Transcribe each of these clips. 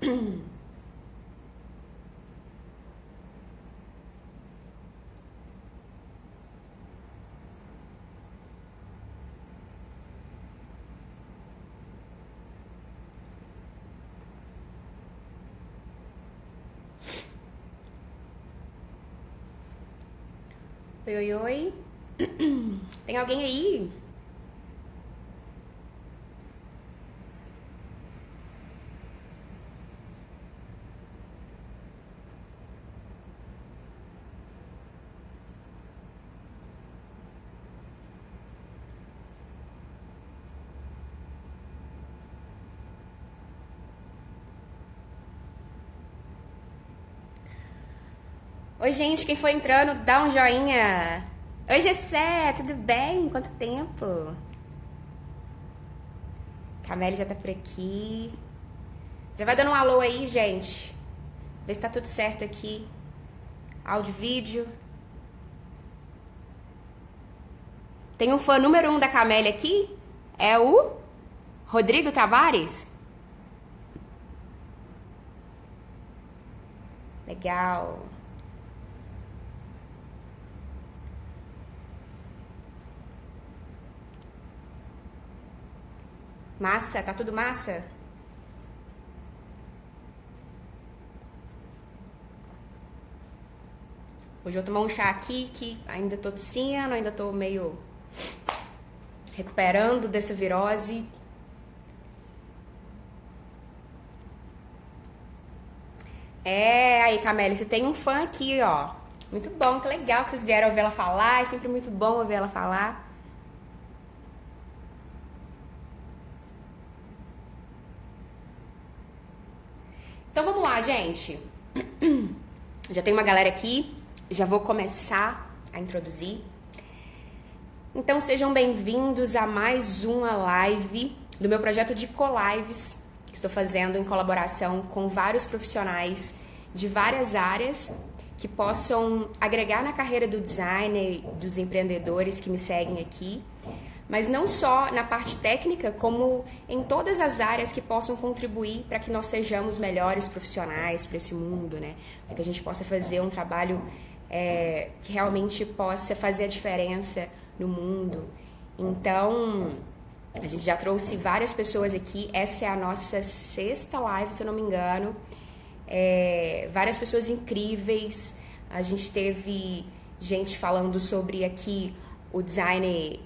Oi, oi, oi. Tem alguém aí? Oi, gente, quem foi entrando, dá um joinha. Oi, Gessé, tudo bem? Quanto tempo? Camille já tá por aqui. Já vai dando um alô aí, gente. Vê se tá tudo certo aqui. Áudio, vídeo. Tem um fã número 1 da Camélia aqui. É o Rodrigo Tavares. Legal. Massa, tá tudo massa? Hoje eu vou tomar um chá aqui que ainda tô tossindo, ainda tô meio recuperando dessa virose. É, aí, Camélia, você tem um fã aqui, ó. Muito bom, que legal que vocês vieram ouvir ela falar. É sempre muito bom ouvir ela falar. Então vamos lá, gente. Já tem uma galera aqui, já vou começar a introduzir. Então sejam bem-vindos a mais uma live do meu projeto de co-lives que estou fazendo em colaboração com vários profissionais de várias áreas que possam agregar na carreira do designer, dos empreendedores que me seguem aqui, mas não só na parte técnica, como em todas as áreas que possam contribuir para que nós sejamos melhores profissionais para esse mundo, né? Para que a gente possa fazer um trabalho que realmente possa fazer a diferença no mundo. Então, a gente já trouxe várias pessoas aqui. Essa é a nossa sexta live, se eu não me engano. Várias pessoas incríveis. A gente teve gente falando sobre aqui o design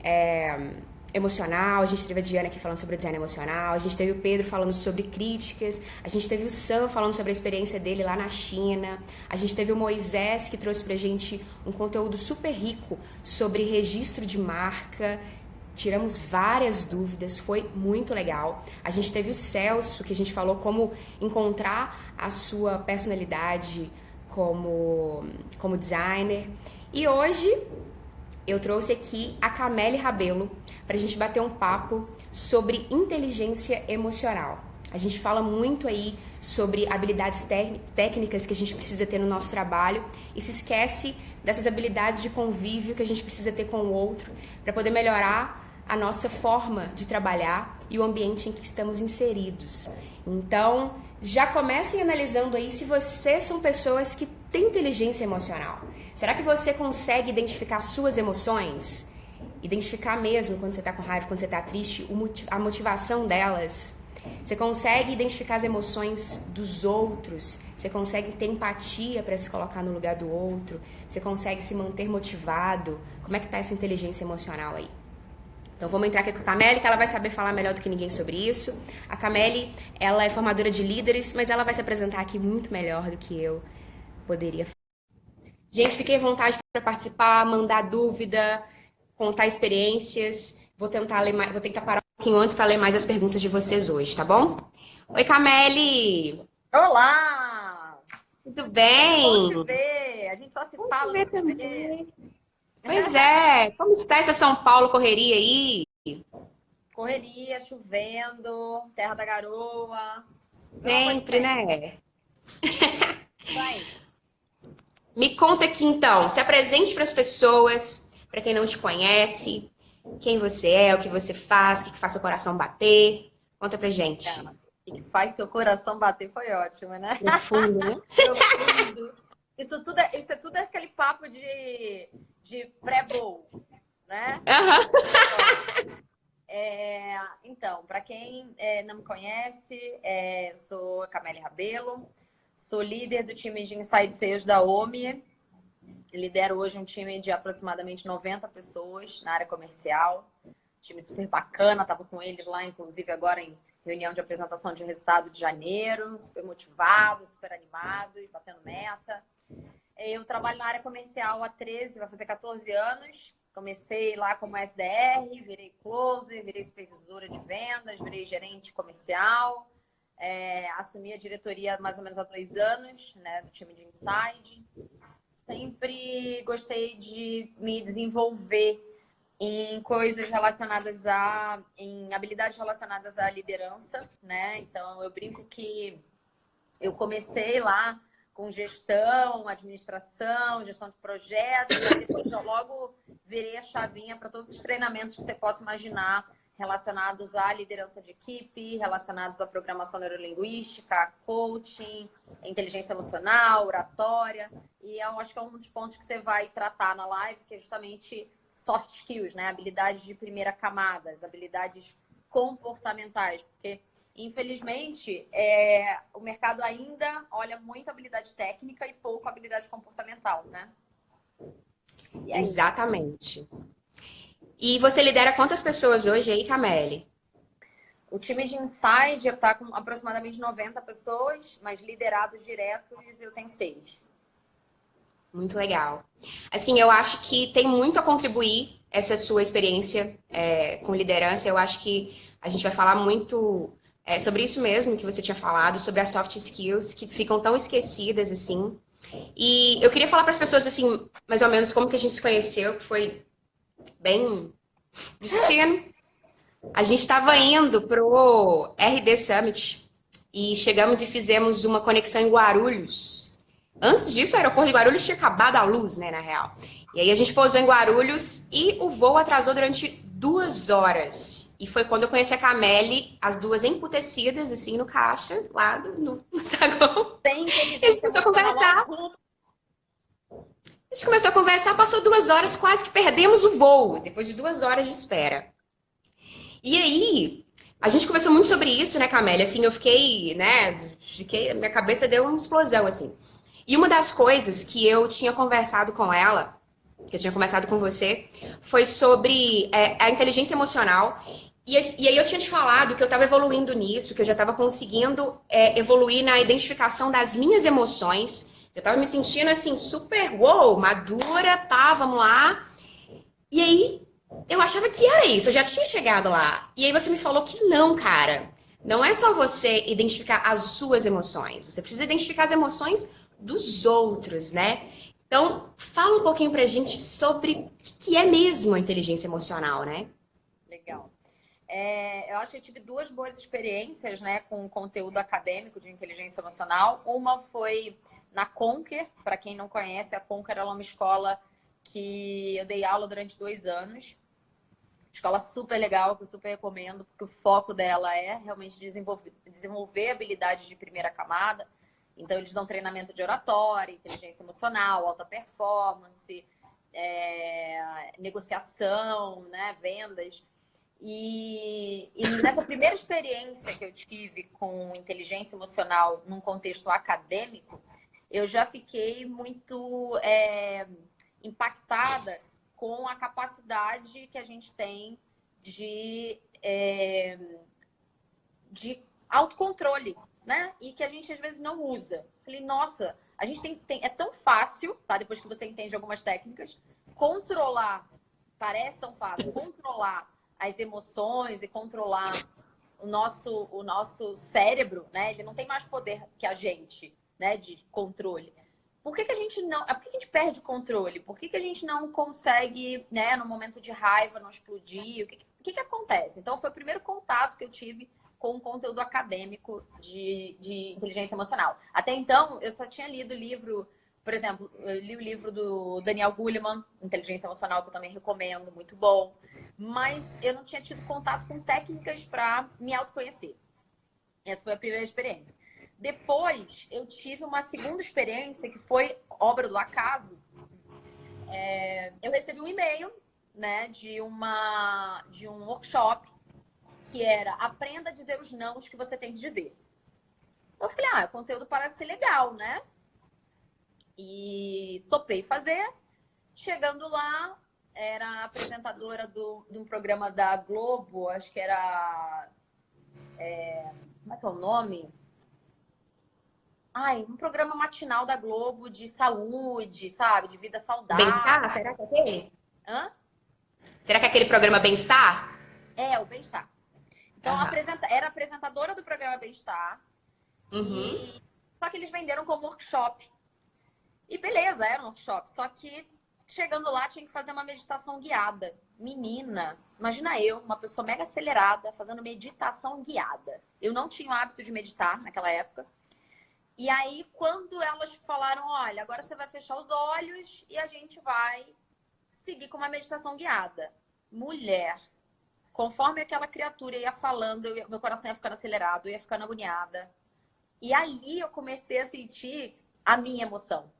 emocional, a gente teve a Diana aqui falando sobre o design emocional, a gente teve o Pedro falando sobre críticas, a gente teve o Sam falando sobre a experiência dele lá na China, a gente teve o Moisés que trouxe pra gente um conteúdo super rico sobre registro de marca. Tiramos várias dúvidas, foi muito legal. A gente teve o Celso, que a gente falou como encontrar a sua personalidade como designer. E hoje eu trouxe aqui a Camille Rabelo para a gente bater um papo sobre inteligência emocional. A gente fala muito aí sobre habilidades técnicas que a gente precisa ter no nosso trabalho e se esquece dessas habilidades de convívio que a gente precisa ter com o outro para poder melhorar a nossa forma de trabalhar e o ambiente em que estamos inseridos. Então, já comecem analisando aí se vocês são pessoas que têm inteligência emocional. Será que você consegue identificar suas emoções? Identificar mesmo quando você está com raiva, quando você está triste, a motivação delas? Você consegue identificar as emoções dos outros? Você consegue ter empatia para se colocar no lugar do outro? Você consegue se manter motivado? Como é que está essa inteligência emocional aí? Então vamos entrar aqui com a Camille, que ela vai saber falar melhor do que ninguém sobre isso. A Camille, ela é formadora de líderes, mas ela vai se apresentar aqui muito melhor do que eu poderia. Gente, fiquem à vontade para participar, mandar dúvida, contar experiências. Vou tentar ler mais, vou tentar parar um pouquinho antes para ler mais as perguntas de vocês hoje, tá bom? Oi, Camille! Olá! Tudo Bom bem? te ver. A gente só se Bom te fala, ver não se também. vê. Pois é, como está essa São Paulo correria aí? Correria, chovendo, terra da garoa. Mesma coisa de Sempre, sempre. né? Vai. Me conta aqui então, se apresente para as pessoas, para quem não te conhece, quem você é, o que você faz, o que faz seu coração bater. Conta pra gente. E que faz seu coração bater foi ótimo, né? Profundo, né? Profundo. Isso é tudo aquele papo de pré-voo, né? Então, para quem não me conhece, eu sou a Cameli Rabelo, sou líder do time de Inside Sales da OMI. Lidero hoje um time de aproximadamente 90 pessoas na área comercial. Time super bacana, estava com eles lá, inclusive, agora em reunião de apresentação de resultado de janeiro, super motivados, super animados, batendo meta. Eu trabalho na área comercial há 13, vai fazer 14 anos. Comecei lá como SDR, virei closer, virei supervisora de vendas, virei gerente comercial. Assumi a diretoria mais ou menos há 2 anos, né, do time de Inside. Sempre gostei de me desenvolver em coisas relacionadas em habilidades relacionadas à liderança, né? Então, eu brinco que eu comecei lá com gestão, administração, gestão de projetos, e depois eu logo virei a chavinha para todos os treinamentos que você possa imaginar relacionados à liderança de equipe, relacionados à programação neurolinguística, coaching, inteligência emocional, oratória. E eu acho que é um dos pontos que você vai tratar na live, que é justamente soft skills, né? Habilidades de primeira camada, as habilidades comportamentais, porque infelizmente o mercado ainda olha muito habilidade técnica e pouco habilidade comportamental, né? E exatamente. E você lidera quantas pessoas hoje aí, Cameli? O time de Inside está com aproximadamente 90 pessoas, mas liderados diretos eu tenho 6. Muito legal. Assim, eu acho que tem muito a contribuir essa sua experiência com liderança. Eu acho que a gente vai falar muito sobre isso mesmo que você tinha falado, sobre as soft skills que ficam tão esquecidas assim. E eu queria falar para as pessoas assim, mais ou menos como que a gente se conheceu, que foi bem destino. A gente estava indo pro RD Summit e chegamos e fizemos uma conexão em Guarulhos. Antes disso, o aeroporto de Guarulhos tinha acabado a luz, né, na real. E aí a gente pousou em Guarulhos e o voo atrasou durante 2 horas. E foi quando eu conheci a Cameli, as duas emputecidas, assim, no caixa, lá no saguão. E a gente começou a conversar. A gente começou a conversar, passou 2 horas, quase que perdemos o voo, depois de 2 horas de espera. E aí, a gente conversou muito sobre isso, né, Cameli? Assim, eu fiquei, né, minha cabeça deu uma explosão, assim. E uma das coisas que eu tinha conversado com ela, que eu tinha conversado com você, foi sobre a inteligência emocional. E aí eu tinha te falado que eu estava evoluindo nisso, que eu já estava conseguindo evoluir na identificação das minhas emoções. Eu estava me sentindo, assim, super, wow, madura, pá, vamos lá. E aí, eu achava que era isso, eu já tinha chegado lá. E aí você me falou que não, cara. Não é só você identificar as suas emoções, você precisa identificar as emoções dos outros, né? Então, fala um pouquinho pra gente sobre o que é mesmo a inteligência emocional, né? Legal. Eu acho que eu tive 2 boas experiências, né, com conteúdo acadêmico de inteligência emocional. Uma foi na Conquer. Para quem não conhece, a Conquer é uma escola que eu dei aula durante 2 anos. Escola super legal, que eu super recomendo, porque o foco dela é realmente desenvolver habilidades de primeira camada. Então, eles dão treinamento de oratória, inteligência emocional, alta performance, negociação, né, vendas. E nessa primeira experiência que eu tive com inteligência emocional num contexto acadêmico, eu já fiquei muito impactada com a capacidade que a gente tem de autocontrole, né? E que a gente às vezes não usa. Falei, nossa, a gente é tão fácil, tá? Depois que você entende algumas técnicas, controlar, parece tão fácil, controlar as emoções e controlar o nosso cérebro, né? Ele não tem mais poder que a gente, né? De controle. Por que a gente não... Por que a gente perde o controle? Por que a gente não consegue, né, no momento de raiva, não explodir? O que acontece? Então, foi o primeiro contato que eu tive com o conteúdo acadêmico de inteligência emocional. Até então, eu só tinha lido o livro... Por exemplo, eu li o livro do Daniel Goleman, Inteligência Emocional, que eu também recomendo, muito bom. Mas eu não tinha tido contato com técnicas para me autoconhecer. Essa foi a primeira experiência. Depois, eu tive uma segunda experiência que foi obra do acaso. Eu recebi um e-mail, né, de um workshop que era aprenda a dizer os nãos que você tem que dizer. Eu falei, o conteúdo parece ser legal, né? E topei fazer. Chegando lá, era apresentadora de um programa da Globo, acho que era... como é que é o nome? Um programa matinal da Globo de saúde, sabe? De vida saudável. Bem-estar? Será que é aquele? Hã? Será que é aquele programa Bem-estar? É, o Bem-Estar. Então, era apresentadora do programa Bem-Estar. Só que eles venderam como workshop. E beleza, era um workshop. Só que chegando lá tinha que fazer uma meditação guiada. Menina, imagina eu, uma pessoa mega acelerada, fazendo meditação guiada. Eu não tinha o hábito de meditar naquela época. E aí, quando elas falaram, olha, agora você vai fechar os olhos e a gente vai seguir com uma meditação guiada. Mulher, conforme aquela criatura ia falando, meu coração ia ficando acelerado, eu ia ficando agoniada. E ali eu comecei a sentir a minha emoção,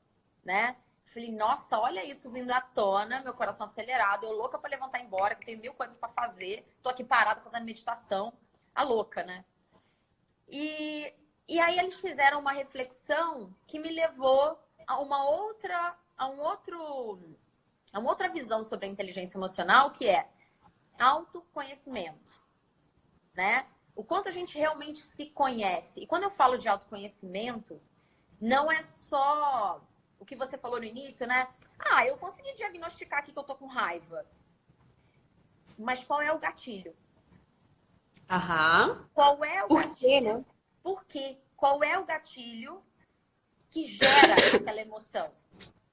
né? Falei, nossa, olha isso vindo à tona, meu coração acelerado, eu louca pra levantar e ir embora, que tenho 1000 coisas pra fazer, tô aqui parada fazendo meditação, a louca, né? E aí eles fizeram uma reflexão que me levou a uma outra visão sobre a inteligência emocional, que é autoconhecimento, né? O quanto a gente realmente se conhece. E quando eu falo de autoconhecimento, não é só o que você falou no início, né? Eu consegui diagnosticar aqui que eu tô com raiva. Mas qual é o gatilho? Qual é o Por gatilho? quê, né? Por quê? Qual é o gatilho que gera aquela emoção?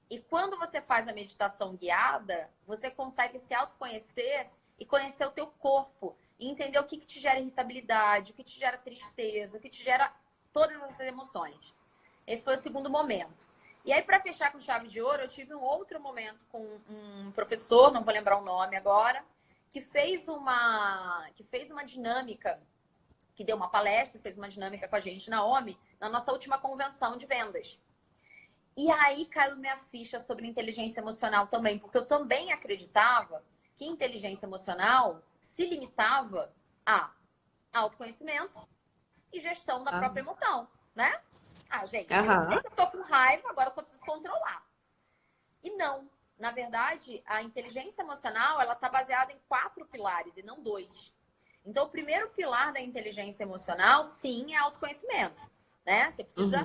E quando você faz a meditação guiada, você consegue se autoconhecer e conhecer o teu corpo. E entender o que te gera irritabilidade, o que te gera tristeza, o que te gera todas essas emoções. Esse foi o segundo momento. E aí, para fechar com chave de ouro, eu tive um outro momento com um professor, não vou lembrar o nome agora, que fez uma dinâmica, que deu uma palestra, fez uma dinâmica com a gente na OMI, na nossa última convenção de vendas. E aí caiu minha ficha sobre inteligência emocional também, porque eu também acreditava que inteligência emocional se limitava a autoconhecimento e gestão da própria emoção, né? Gente, eu sei que eu tô com raiva, agora eu só preciso controlar. E não. Na verdade, a inteligência emocional, ela tá baseada em 4 pilares e não 2. Então, o primeiro pilar da inteligência emocional, sim, é autoconhecimento, né? Você precisa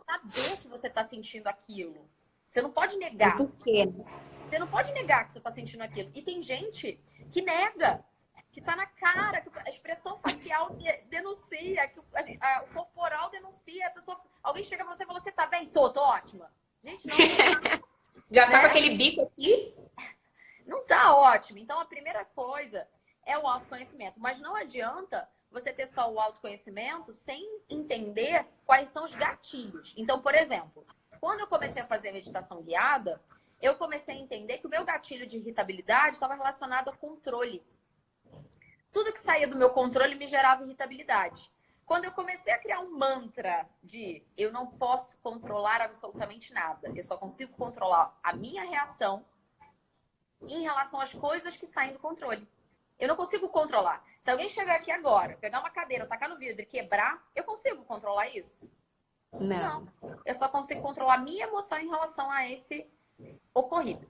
saber que você tá sentindo aquilo. Você não pode negar. Por quê? Você não pode negar que você tá sentindo aquilo. E tem gente que nega, que tá na cara, que a expressão facial denuncia, que o corporal denuncia, alguém chega pra você e fala, você tá bem? Tô ótima. Gente, não tá. Já tá com aquele bico aqui? Não tá ótimo. Então, a primeira coisa é o autoconhecimento. Mas não adianta você ter só o autoconhecimento sem entender quais são os gatilhos. Então, por exemplo, quando eu comecei a fazer meditação guiada, eu comecei a entender que o meu gatilho de irritabilidade estava relacionado ao controle. Tudo que saía do meu controle me gerava irritabilidade. Quando eu comecei a criar um mantra de eu não posso controlar absolutamente nada, eu só consigo controlar a minha reação em relação às coisas que saem do controle. Eu não consigo controlar. Se alguém chegar aqui agora, pegar uma cadeira, tacar no vidro e quebrar, eu consigo controlar isso? Não. Eu só consigo controlar a minha emoção em relação a esse ocorrido.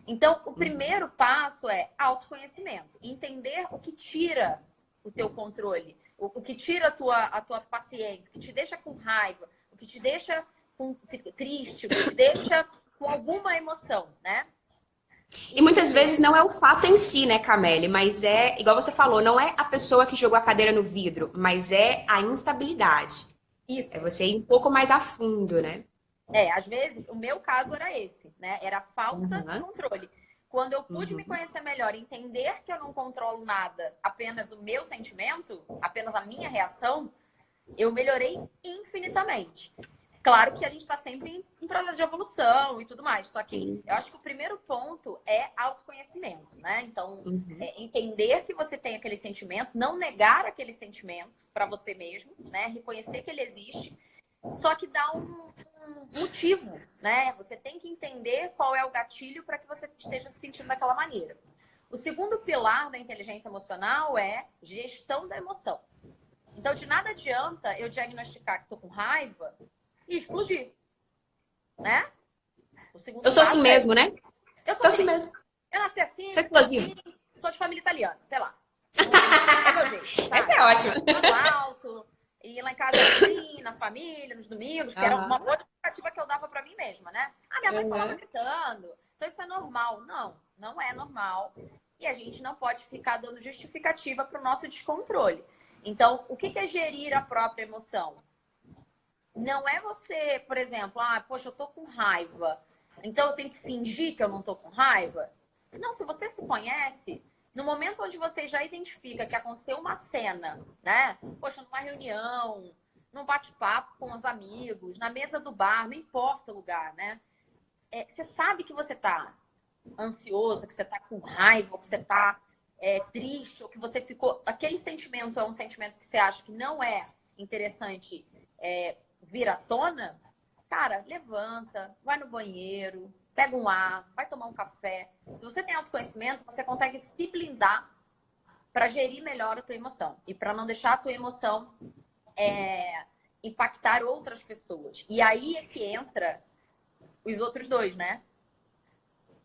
Então, o primeiro passo é autoconhecimento. Entender o que tira o teu controle, o que tira a tua paciência, o que te deixa com raiva, o que te deixa triste, o que te deixa com alguma emoção, né? E muitas vezes não é o fato em si, né, Cameli? Mas é, igual você falou, não é a pessoa que jogou a cadeira no vidro, mas é a instabilidade. Isso. É você ir um pouco mais a fundo, né? Às vezes, o meu caso era esse, né? Era a falta de controle. Quando eu pude me conhecer melhor, entender que eu não controlo nada, apenas o meu sentimento, apenas a minha reação, eu melhorei infinitamente. Claro que a gente está sempre em processo de evolução e tudo mais. Só que Sim. eu acho que o primeiro ponto é autoconhecimento, né? Então, Uhum. entender que você tem aquele sentimento, não negar aquele sentimento para você mesmo, né? Reconhecer que ele existe, só que dá um motivo, né? Você tem que entender qual é o gatilho para que você esteja se sentindo daquela maneira. O segundo pilar da inteligência emocional é gestão da emoção. Então, de nada adianta eu diagnosticar que estou com raiva e explodir, né? O Eu segundo sou assim passo é, mesmo, né? eu sou Sou assim assim. mesmo. Eu nasci assim, Sou cresci assim, explosivo. sou de família italiana, sei lá. É meu jeito, Essa sabe? é ótima. Falo alto. E lá em casa era assim, na família, nos domingos, que era uma Aham. boa justificativa que eu dava pra mim mesma, né? Ah, minha mãe falava Uhum. gritando. Então isso é normal. Não, não é normal. E a gente não pode ficar dando justificativa pro nosso descontrole. Então, o que é gerir a própria emoção? Não é você, por exemplo, ah, poxa, eu tô com raiva, então eu tenho que fingir que eu não tô com raiva. Não, se você se conhece, no momento onde você já identifica que aconteceu uma cena, né? Poxa, numa reunião, num bate-papo com os amigos, na mesa do bar, não importa o lugar, né? Você sabe que você tá ansioso, que você tá com raiva, que você tá triste, ou que você ficou. Aquele sentimento é um sentimento que você acha que não é interessante vir à tona, cara, levanta, vai no banheiro, pega um ar, vai tomar um café. Se você tem autoconhecimento, você consegue se blindar para gerir melhor a tua emoção e para não deixar a tua emoção impactar outras pessoas. E aí é que entra os outros dois, né?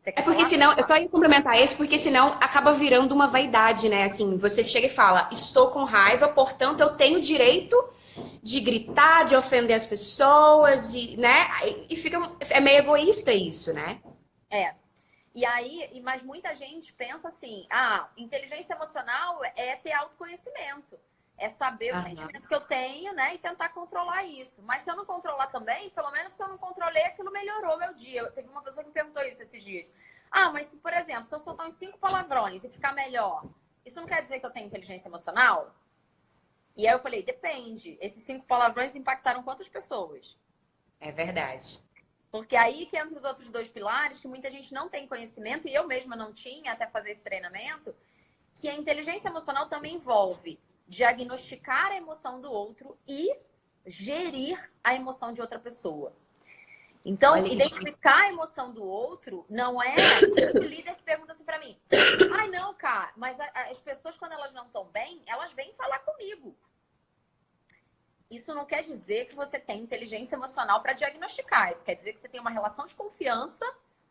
Você É quer porque falar? senão, eu só ia complementar esse, porque senão acaba virando uma vaidade, né? Assim, você chega e fala, estou com raiva, portanto eu tenho direito de gritar, de ofender as pessoas, e, né? E fica, é meio egoísta isso, né? É. E aí, mas muita gente pensa assim: ah, inteligência emocional é ter autoconhecimento. É saber o Aham. sentimento que eu tenho, né? E tentar controlar isso. Mas se eu não controlar também, pelo menos se eu não controlei, aquilo melhorou meu dia. Teve uma pessoa que me perguntou isso esses dias. Ah, mas se, por exemplo, se eu soltar uns 5 palavrões e ficar melhor, isso não quer dizer que eu tenho inteligência emocional? E aí eu falei, depende. Esses 5 palavrões impactaram quantas pessoas? É verdade. Porque aí que entra os outros dois pilares, que muita gente não tem conhecimento, e eu mesma não tinha até fazer esse treinamento, que a inteligência emocional também envolve diagnosticar a emoção do outro e gerir a emoção de outra pessoa. Então, Olha que difícil. identificar a emoção do outro não é. Tem muito líder que pergunta assim pra mim: ai, não, cara, mas as pessoas, quando elas não estão bem, elas vêm falar comigo. Isso não quer dizer que você tem inteligência emocional para diagnosticar. Isso quer dizer que você tem uma relação de confiança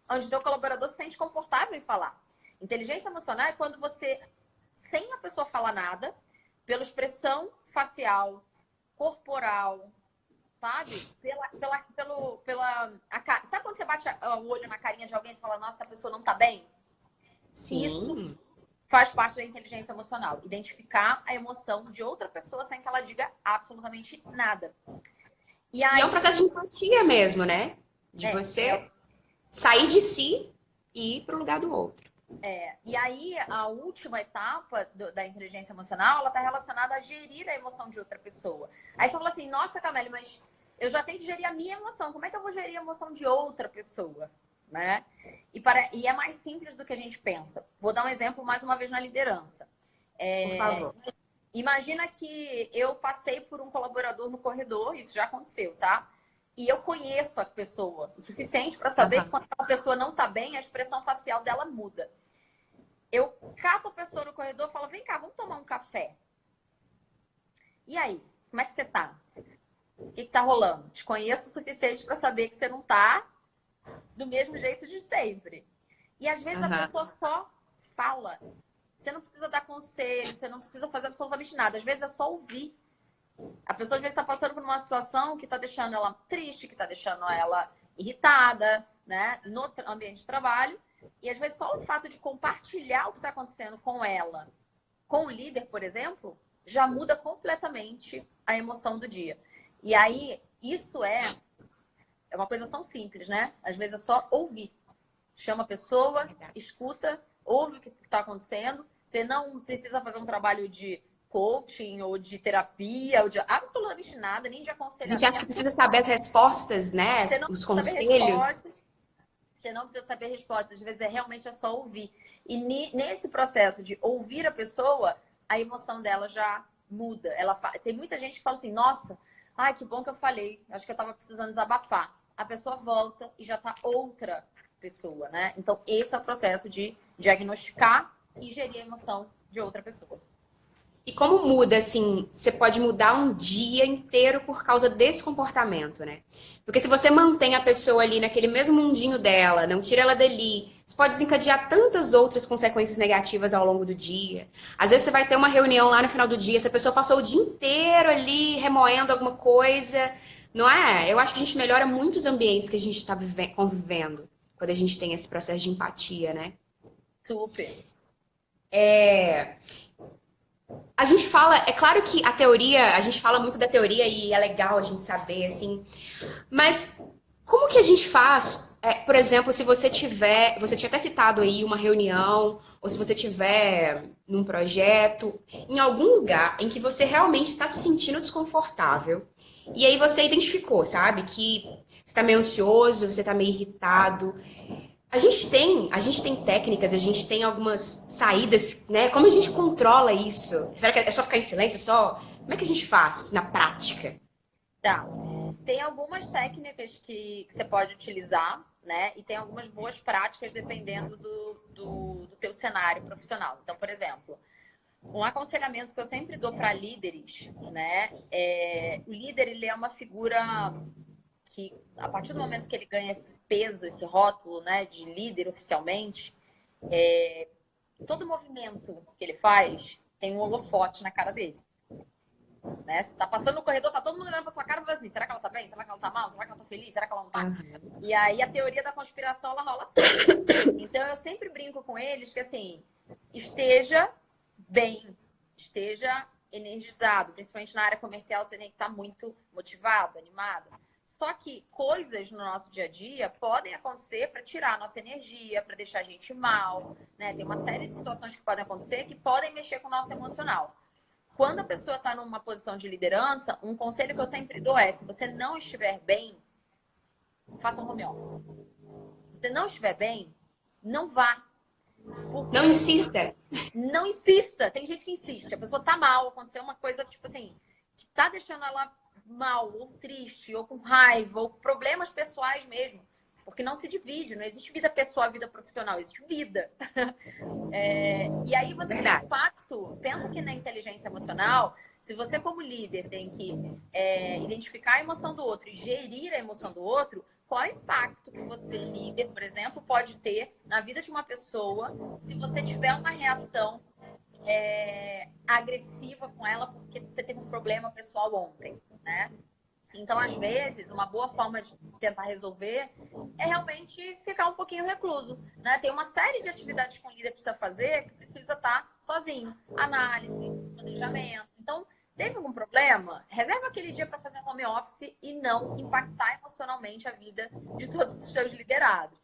onde o seu colaborador se sente confortável em falar. Inteligência emocional é quando você, sem a pessoa falar nada, pela expressão facial, corporal, sabe? Sabe quando você bate o olho na carinha de alguém e fala, nossa, essa pessoa não tá bem? Isso Sim. faz parte da inteligência emocional. Identificar a emoção de outra pessoa sem que ela diga absolutamente nada. E E é um aí, processo de empatia mesmo, né? De é, é, você sair de si e ir pro lugar do outro. e aí a última etapa da inteligência emocional, ela está relacionada a gerir a emoção de outra pessoa. Aí você fala assim, nossa, Camille, mas eu já tenho que gerir a minha emoção. Como é que eu vou gerir a emoção de outra pessoa? Né? E é mais simples do que a gente pensa. Vou dar um exemplo mais uma vez na liderança. Por favor. Imagina que eu passei por um colaborador no corredor, isso já aconteceu, tá? E eu conheço a pessoa o suficiente para saber que Aham. quando a pessoa não tá bem, a expressão facial dela muda. Eu cato a pessoa no corredor e falo, vem cá, vamos tomar um café. E aí, como é que você tá? O que tá rolando? Te conheço o suficiente para saber que você não tá do mesmo jeito de sempre. E às vezes a Aham. pessoa só fala. Você não precisa dar conselho, você não precisa fazer absolutamente nada. Às vezes é só ouvir. A pessoa às vezes está passando por uma situação que está deixando ela triste, que está deixando ela irritada, né? No ambiente de trabalho. E às vezes só o fato de compartilhar o que está acontecendo com ela, com o líder, por exemplo, já muda completamente a emoção do dia. E aí, isso é uma coisa tão simples, né? Às vezes é só ouvir. Chama a pessoa, Verdade. escuta, ouve o que está acontecendo. Você não precisa fazer um trabalho de coaching, ou de terapia, ou de absolutamente nada, nem de A aconselhamento. gente acha que precisa saber as respostas, né? Você não Os precisa saber conselhos. respostas. Você não precisa saber respostas. Às vezes realmente é só ouvir. E nesse processo de ouvir a pessoa, a emoção dela já muda. Tem muita gente que fala assim, nossa, ai, que bom que eu falei. Acho que eu tava precisando desabafar. A pessoa volta e já tá outra pessoa, né? Então, esse é o processo de diagnosticar e gerir a emoção de outra pessoa. E como muda, assim, você pode mudar um dia inteiro por causa desse comportamento, né? Porque se você mantém a pessoa ali naquele mesmo mundinho dela, não tira ela dali, isso pode desencadear tantas outras consequências negativas ao longo do dia. Às vezes você vai ter uma reunião lá no final do dia, essa pessoa passou o dia inteiro ali remoendo alguma coisa, não é? Eu acho que a gente melhora muitos ambientes que a gente está convivendo quando a gente tem esse processo de empatia, né? Super. A gente fala, é claro que a teoria, a gente fala muito da teoria e é legal a gente saber, assim, mas como que a gente faz, por exemplo, se você tiver, você tinha até citado aí uma reunião, ou se você tiver num projeto, em algum lugar em que você realmente está se sentindo desconfortável, e aí você identificou, sabe, que você está meio ansioso, você está meio irritado, a gente tem técnicas, a gente tem algumas saídas, né? Como a gente controla isso? Será que é só ficar em silêncio? Como é que a gente faz na prática? Tá. Tem algumas técnicas que você pode utilizar, né? E tem algumas boas práticas dependendo do teu cenário profissional. Então, por exemplo, um aconselhamento que eu sempre dou para líderes, né? O líder, ele é uma figura que, a partir do momento que ele ganha esse peso, esse rótulo, né, de líder oficialmente, todo movimento que ele faz tem um holofote na cara dele. Né? Você tá passando no corredor, tá todo mundo olhando pra sua cara e falando assim, será que ela tá bem? Será que ela tá mal? Será que ela tá feliz? Será que ela não tá? E aí a teoria da conspiração, ela rola solta. Então eu sempre brinco com eles que assim, esteja bem, esteja energizado, principalmente na área comercial, você tem que estar muito motivado, animado. Só que coisas no nosso dia a dia podem acontecer para tirar a nossa energia, para deixar a gente mal, né? Tem uma série de situações que podem acontecer que podem mexer com o nosso emocional. Quando a pessoa está numa posição de liderança, um conselho que eu sempre dou é: se você não estiver bem, faça um home office. Se você não estiver bem, não vá. Porque Não insista. não insista. Tem gente que insiste. A pessoa tá mal, aconteceu uma coisa, tipo assim, que tá deixando ela mal, ou triste, ou com raiva, ou problemas pessoais mesmo. Porque não se divide, não existe vida pessoal e vida profissional, existe vida. E aí você tem impacto. Pensa que na inteligência emocional, se você como líder tem que identificar a emoção do outro e gerir a emoção do outro, qual é o impacto que você, líder, por exemplo, pode ter na vida de uma pessoa se você tiver uma reação agressiva com ela porque você teve um problema pessoal ontem, né? Então, às vezes, uma boa forma de tentar resolver é realmente ficar um pouquinho recluso, né? Tem uma série de atividades que o líder precisa fazer que precisa estar sozinho. Análise, planejamento. Então, teve algum problema? Reserva aquele dia para fazer um home office e não impactar emocionalmente a vida de todos os seus liderados.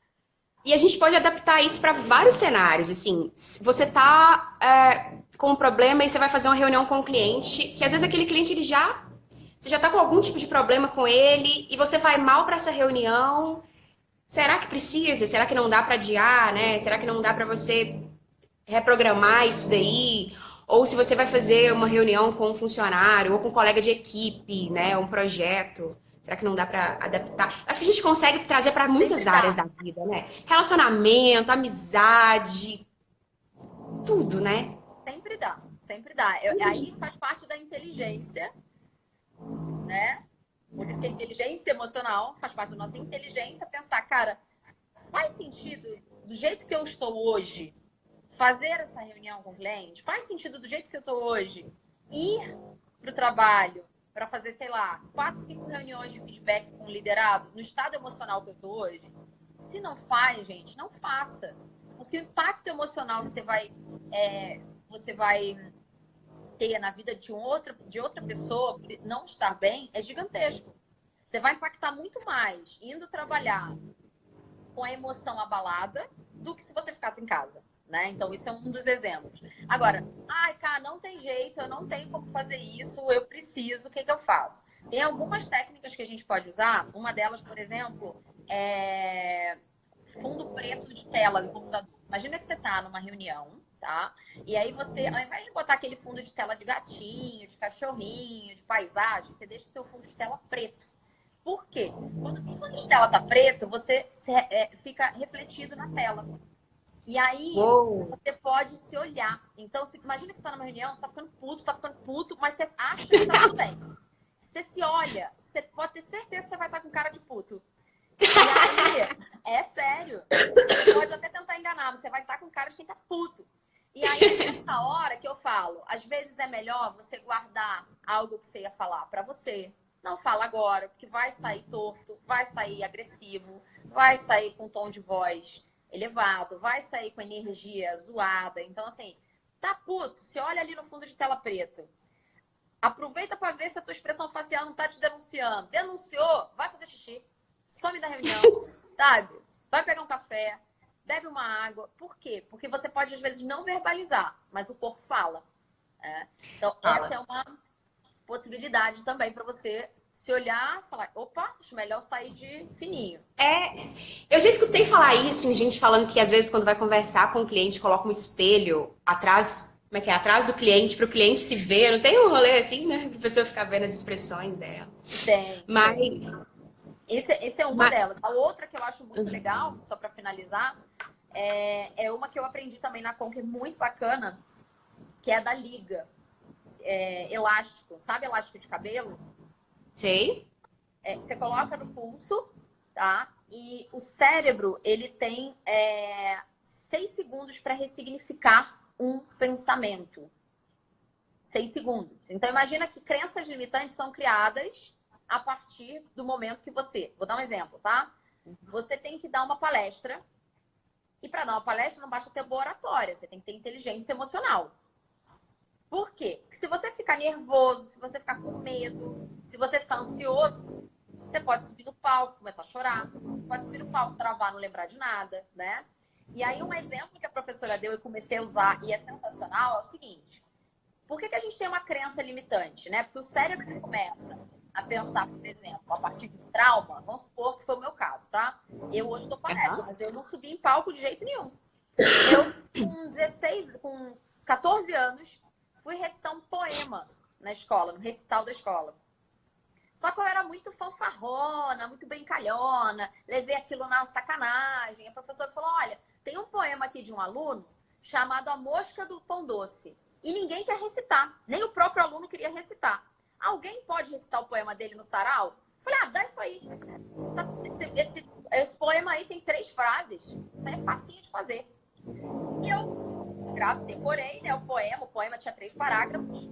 E a gente pode adaptar isso para vários cenários. Assim, se você tá com um problema e você vai fazer uma reunião com um cliente, que às vezes aquele cliente você já está com algum tipo de problema com ele e você vai mal para essa reunião. Será que precisa? Será que não dá para adiar, né? Será que não dá para você reprogramar isso daí? Ou se você vai fazer uma reunião com um funcionário ou com um colega de equipe, né? Um projeto. Será que não dá para adaptar? Acho que a gente consegue trazer para muitas áreas da vida, né? Relacionamento, amizade, tudo, né? Sempre dá, sempre dá. Aí faz parte da inteligência, né? Por isso que a inteligência emocional faz parte da nossa inteligência pensar, cara, faz sentido do jeito que eu estou hoje fazer essa reunião com o cliente? Faz sentido do jeito que eu estou hoje ir para o trabalho para fazer, sei lá, 4, 5 reuniões de feedback com o liderado no estado emocional que eu estou hoje? Se não faz, gente, não faça. Porque o impacto emocional que você vai ter na vida de outra pessoa por não estar bem é gigantesco. Você vai impactar muito mais indo trabalhar com a emoção abalada do que se você ficasse em casa, né? Então, isso é um dos exemplos. Agora, ai, cara, não tem jeito, eu não tenho como fazer isso, eu preciso, o que que eu faço? Tem algumas técnicas que a gente pode usar. Uma delas, por exemplo, é fundo preto de tela do computador. Imagina que você está numa reunião, tá? E aí você, ao invés de botar aquele fundo de tela de gatinho, de cachorrinho, de paisagem, você deixa o seu fundo de tela preto. Por quê? Quando o fundo de tela tá preto, você fica refletido na tela. E aí, você pode se olhar. Então, imagina que você está numa reunião, você tá ficando puto, mas você acha que tá tudo bem. Você se olha, você pode ter certeza que você vai estar com cara de puto. E aí, é sério. Você pode até tentar enganar, mas você vai estar com cara de quem tá puto. E aí, nessa hora que eu falo, às vezes é melhor você guardar algo que você ia falar pra você. Não fala agora, porque vai sair torto, vai sair agressivo, vai sair com tom de voz elevado, vai sair com energia zoada. Então, assim, tá puto, você olha ali no fundo de tela preto. Aproveita pra ver se a tua expressão facial não tá te denunciando. Denunciou, vai fazer xixi. Some da reunião, sabe? Vai pegar um café, bebe uma água. Por quê? Porque você pode, às vezes, não verbalizar, mas o corpo fala. Então, essa é uma possibilidade também para você se olhar e falar, opa, acho melhor sair de fininho. Eu já escutei falar isso em gente falando que às vezes quando vai conversar com o cliente, coloca um espelho atrás, como é que é? Atrás do cliente, para o cliente se ver. Não tem um rolê assim, né? Para a pessoa ficar vendo as expressões dela. Tem. Mas, Esse é uma delas. A outra que eu acho muito legal, só para finalizar, é uma que eu aprendi também na Conquer, muito bacana, que é da liga. Elástico. Sabe elástico de cabelo? sei. Você coloca no pulso, tá? E o cérebro, ele tem 6 segundos para ressignificar um pensamento. 6 segundos. Então, imagina que crenças limitantes são criadas a partir do momento que você... Vou dar um exemplo, tá? Você tem que dar uma palestra. E para dar uma palestra, não basta ter boa oratória. Você tem que ter inteligência emocional. Por quê? Porque se você ficar nervoso, se você ficar com medo, se você ficar ansioso, você pode subir no palco, começar a chorar. Pode subir no palco, travar, não lembrar de nada, né? E aí, um exemplo que a professora deu e comecei a usar, e é sensacional, é o seguinte. Por que a gente tem uma crença limitante, né? Porque o cérebro começa a pensar, por exemplo, a partir de um trauma, vamos supor que foi o meu caso, tá? Eu hoje dou palestra, mas eu não subi em palco de jeito nenhum. Eu, com 14 anos, fui recitar um poema na escola, no recital da escola. Só que eu era muito fanfarrona, muito brincalhona, levei aquilo na sacanagem. A professora falou, olha, tem um poema aqui de um aluno chamado A Mosca do Pão Doce. E ninguém quer recitar, nem o próprio aluno queria recitar. Alguém pode recitar o poema dele no sarau? Falei, dá isso aí. Esse poema aí tem 3 frases. Isso aí é facinho de fazer. E eu decorei, né, o poema tinha 3 parágrafos,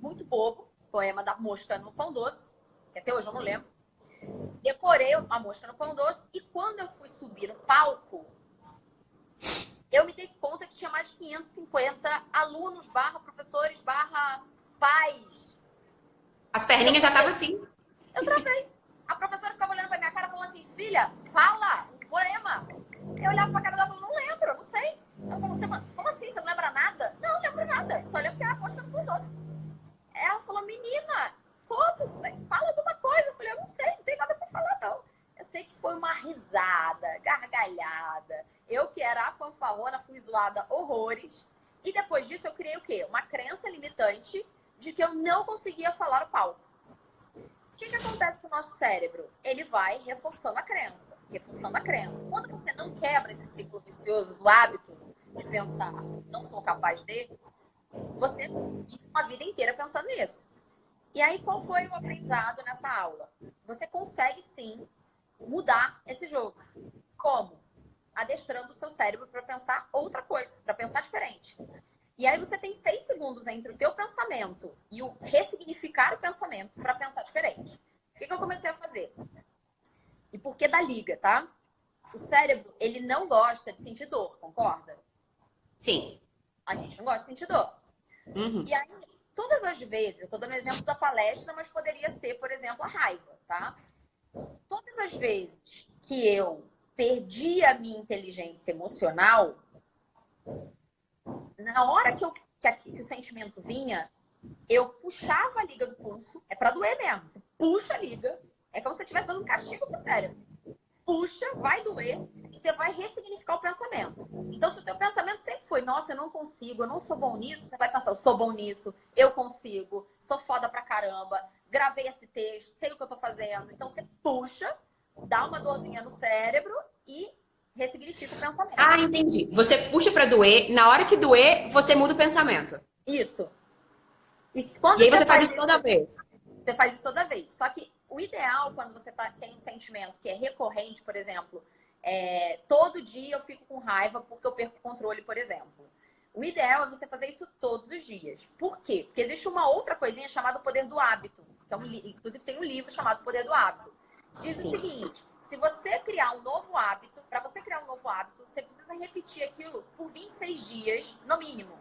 muito bobo, poema da mosca no pão doce, que até hoje eu não lembro. Decorei a mosca no pão doce e quando eu fui subir no palco, eu me dei conta que tinha mais de 550 alunos, professores, pais. As perninhas já estavam assim. Eu travei. A professora ficava olhando pra minha cara e falando assim, filha, fala o poema. Eu olhava pra cara dela e falava, não lembro, não sei. Ela falou, como assim? Você não lembra nada? Não lembro nada. Só lembro que era mosca no pão doce. Ela falou, menina, como? Fala alguma coisa. Eu falei, eu não sei, não tem nada pra falar, não. Eu sei que foi uma risada, gargalhada. Eu que era a fanfarrona, fui zoada horrores. E depois disso eu criei o quê? Uma crença limitante de que eu não conseguia falar o palco. O que acontece com o nosso cérebro? Ele vai reforçando a crença, reforçando a crença. Quando você não quebra esse ciclo vicioso do hábito de pensar, não sou capaz de, você vive uma vida inteira pensando nisso. E aí, qual foi o aprendizado nessa aula? Você consegue, sim, mudar esse jogo. Como? Adestrando o seu cérebro para pensar outra coisa, para pensar diferente. E aí você tem 6 segundos entre o teu pensamento e o ressignificar o pensamento para pensar diferente. O que eu comecei a fazer? E por que da liga, tá? O cérebro, ele não gosta de sentir dor, concorda? Sim. A gente não gosta de sentir dor. Uhum. E aí, todas as vezes, eu tô dando exemplo da palestra, mas poderia ser, por exemplo, a raiva, tá? Todas as vezes que eu perdi a minha inteligência emocional, Na hora que o sentimento vinha, eu puxava a liga do pulso. É pra doer mesmo. Você puxa a liga. É como se você estivesse dando um castigo pro cérebro. Puxa, vai doer. E você vai ressignificar o pensamento. Então, se o teu pensamento sempre foi, nossa, eu não consigo, eu não sou bom nisso, você vai pensar, eu sou bom nisso, eu consigo, sou foda pra caramba, gravei esse texto, sei o que eu tô fazendo. Então, você puxa, dá uma dorzinha no cérebro e ressignifica o pensamento. Ah, entendi. Você puxa pra doer, na hora que doer, você muda o pensamento. Isso. E quando E aí você você faz faz isso toda vez. você faz isso toda vez. Só que o ideal, quando você tem um sentimento que é recorrente, por exemplo, todo dia eu fico com raiva porque eu perco o controle, por exemplo. O ideal é você fazer isso todos os dias. Por quê? Porque existe uma outra coisinha chamada Poder do Hábito. Que inclusive tem um livro chamado Poder do Hábito. Diz o seguinte, se você criar um novo hábito, para você criar um novo hábito, você precisa repetir aquilo por 26 dias, no mínimo.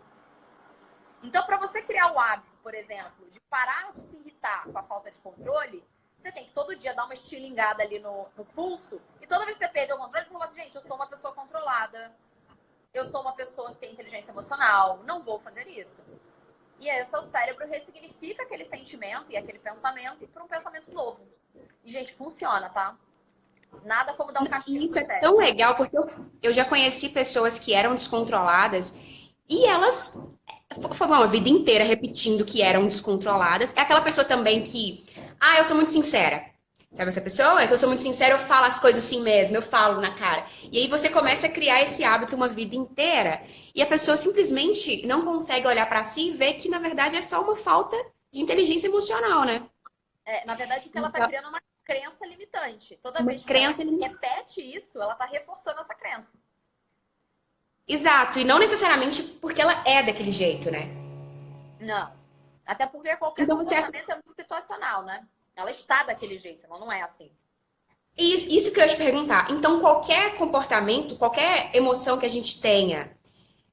Então, para você criar o hábito, por exemplo, de parar de se irritar com a falta de controle, você tem que todo dia dar uma estilingada ali no pulso. E toda vez que você perder o controle, você fala assim, gente, eu sou uma pessoa controlada. Eu sou uma pessoa que tem inteligência emocional. Não vou fazer isso. E aí o seu cérebro ressignifica aquele sentimento e aquele pensamento para um pensamento novo. E, gente, funciona, tá? Nada como dar um castigo Isso pro é cérebro. tão legal, porque eu já conheci pessoas que eram descontroladas e elas foram uma vida inteira repetindo que eram descontroladas. É aquela pessoa também que, eu sou muito sincera. Sabe essa pessoa? É que eu sou muito sincera, eu falo as coisas assim mesmo, eu falo na cara. E aí você começa a criar esse hábito uma vida inteira e a pessoa simplesmente não consegue olhar pra si e ver que, na verdade, é só uma falta de inteligência emocional, né? Na verdade, o que ela está Então, criando é uma crença limitante. Toda uma vez que ela crença repete isso, ela está reforçando essa crença. exato, e não necessariamente porque ela é daquele jeito, né? Não. Até porque qualquer Então você acha. comportamento é muito situacional, né? Ela está daquele jeito, ela não é assim. Isso que eu ia te perguntar. Então, qualquer comportamento, qualquer emoção que a gente tenha,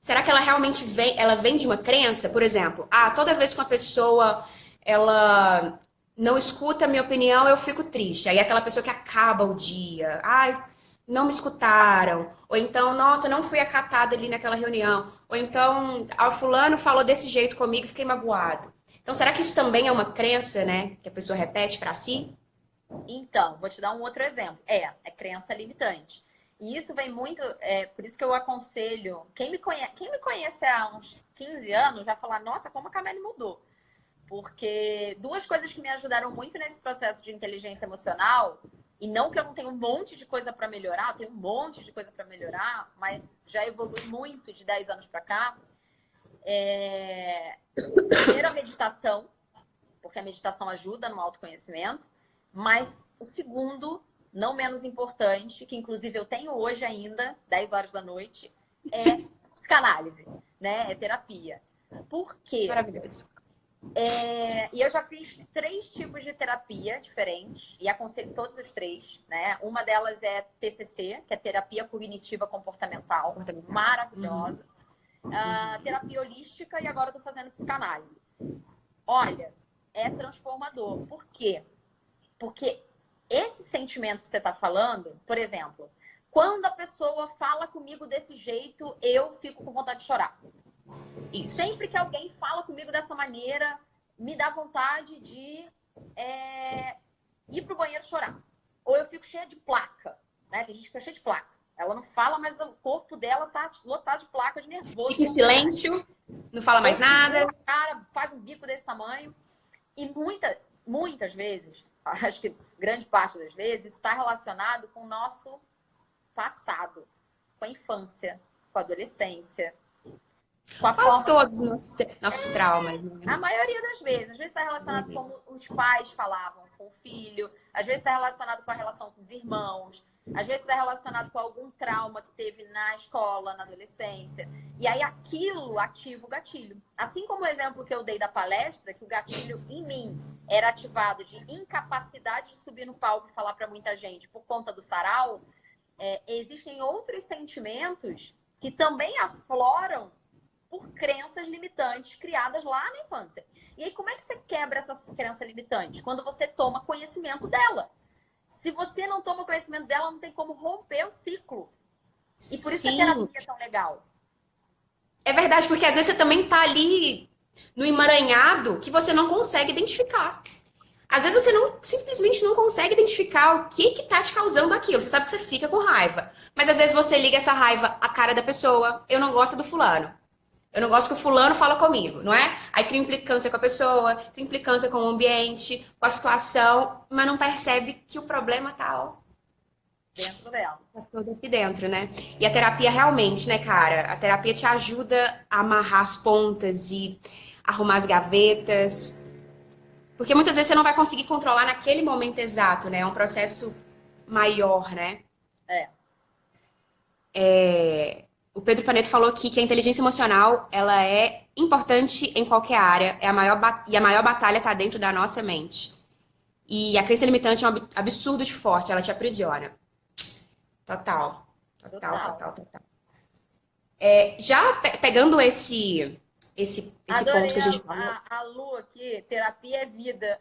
será que ela realmente vem de uma crença? Por exemplo, toda vez que uma pessoa ela não escuta a minha opinião, eu fico triste. Aí é aquela pessoa que acaba o dia. Ai, não me escutaram. Ou então, nossa, não fui acatada ali naquela reunião. Ou então, fulano falou desse jeito comigo, fiquei magoado. Então, será que isso também é uma crença, né? Que a pessoa repete pra si? Então, vou te dar um outro exemplo. É crença limitante. E isso vem muito, por isso que eu aconselho, quem me conhece há uns 15 anos já falar, nossa, como a Camille mudou. Porque duas coisas que me ajudaram muito nesse processo de inteligência emocional, e não que eu não tenha um monte de coisa para melhorar, eu tenho um monte de coisa para melhorar, mas já evolui muito de 10 anos para cá. Primeiro, a meditação, porque a meditação ajuda no autoconhecimento. Mas o segundo, não menos importante, que inclusive eu tenho hoje ainda, 10 horas da noite, é psicanálise, né? É terapia. Por quê? Maravilhoso. E eu já fiz 3 tipos de terapia diferentes e aconselho todos os 3, né? Uma delas é TCC, que é terapia cognitiva comportamental, maravilhosa. Terapia holística e agora eu tô fazendo psicanálise. Olha, é transformador. Por quê? Porque esse sentimento que você está falando, por exemplo, quando a pessoa fala comigo desse jeito, eu fico com vontade de chorar. Isso. Sempre que alguém fala comigo dessa maneira, me dá vontade de ir pro banheiro chorar. Ou eu fico cheia de placa, né? Tem gente que fica cheia de placa. Ela não fala, mas o corpo dela tá lotado de placa de nervoso. Fica em silêncio, não fala mais nada. O cara faz um bico desse tamanho. E muitas vezes, acho que grande parte das vezes, isso está relacionado com o nosso passado, com a infância, com a adolescência. Com a Quase forma... todos os nossos traumas. Né? A maioria das vezes. Às vezes está relacionado com como os pais falavam com o filho, às vezes está relacionado com a relação com os irmãos, às vezes está relacionado com algum trauma que teve na escola, na adolescência. E aí aquilo ativa o gatilho. Assim como o exemplo que eu dei da palestra, que o gatilho em mim era ativado de incapacidade de subir no palco e falar para muita gente por conta do sarau, existem outros sentimentos que também afloram por crenças limitantes criadas lá na infância. E aí, como é que você quebra essa crença limitante? Quando você toma conhecimento dela. Se você não toma conhecimento dela, não tem como romper o ciclo. E por isso que a terapia é tão legal. É verdade, porque às vezes você também tá ali no emaranhado que você não consegue identificar. Às vezes você não, simplesmente não consegue identificar o que que tá te causando aquilo. Você sabe que você fica com raiva, mas às vezes você liga essa raiva à cara da pessoa. Eu não gosto do fulano. Eu não gosto que o fulano fala comigo, não é? Aí cria implicância com a pessoa, cria implicância com o ambiente, com a situação, mas não percebe que o problema tá, ó, dentro dela. tá todo aqui dentro, né? E a terapia realmente, né, cara? A terapia te ajuda a amarrar as pontas e arrumar as gavetas, porque muitas vezes você não vai conseguir controlar naquele momento exato, né? É um processo maior, né? É, O Pedro Paneto falou aqui que a inteligência emocional, ela é importante em qualquer área, e a maior batalha está dentro da nossa mente. E a crença limitante é um absurdo de forte, ela te aprisiona. Total. Total, total. total, total. Já pegando esse ponto Adorei que a gente falou, a Lu aqui, terapia é vida.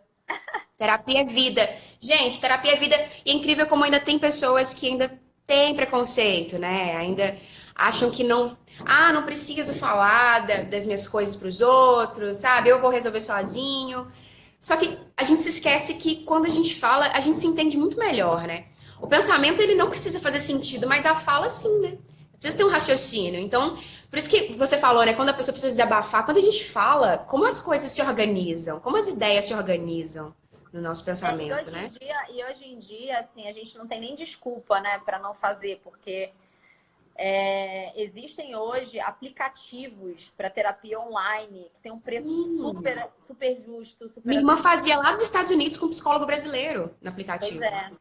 terapia é vida. Gente, terapia é vida. E é incrível como ainda tem pessoas que ainda têm preconceito, né? Ainda acham que não. Ah, não preciso falar das minhas coisas para os outros, sabe? Eu vou resolver sozinho. Só que a gente se esquece que quando a gente fala, a gente se entende muito melhor, né? O pensamento, ele não precisa fazer sentido, mas a fala, sim, né? Precisa ter um raciocínio. Então, por isso que você falou, né? Quando a pessoa precisa desabafar, quando a gente fala, como as coisas se organizam, como as ideias se organizam no nosso E pensamento, hoje em né? dia, assim, a gente não tem nem desculpa, né, para não fazer, porque existem hoje aplicativos para terapia online que tem um preço Sim. super, super justo, super Minha irmã acessível. fazia lá dos Estados Unidos com um psicólogo brasileiro no Pois aplicativo. é.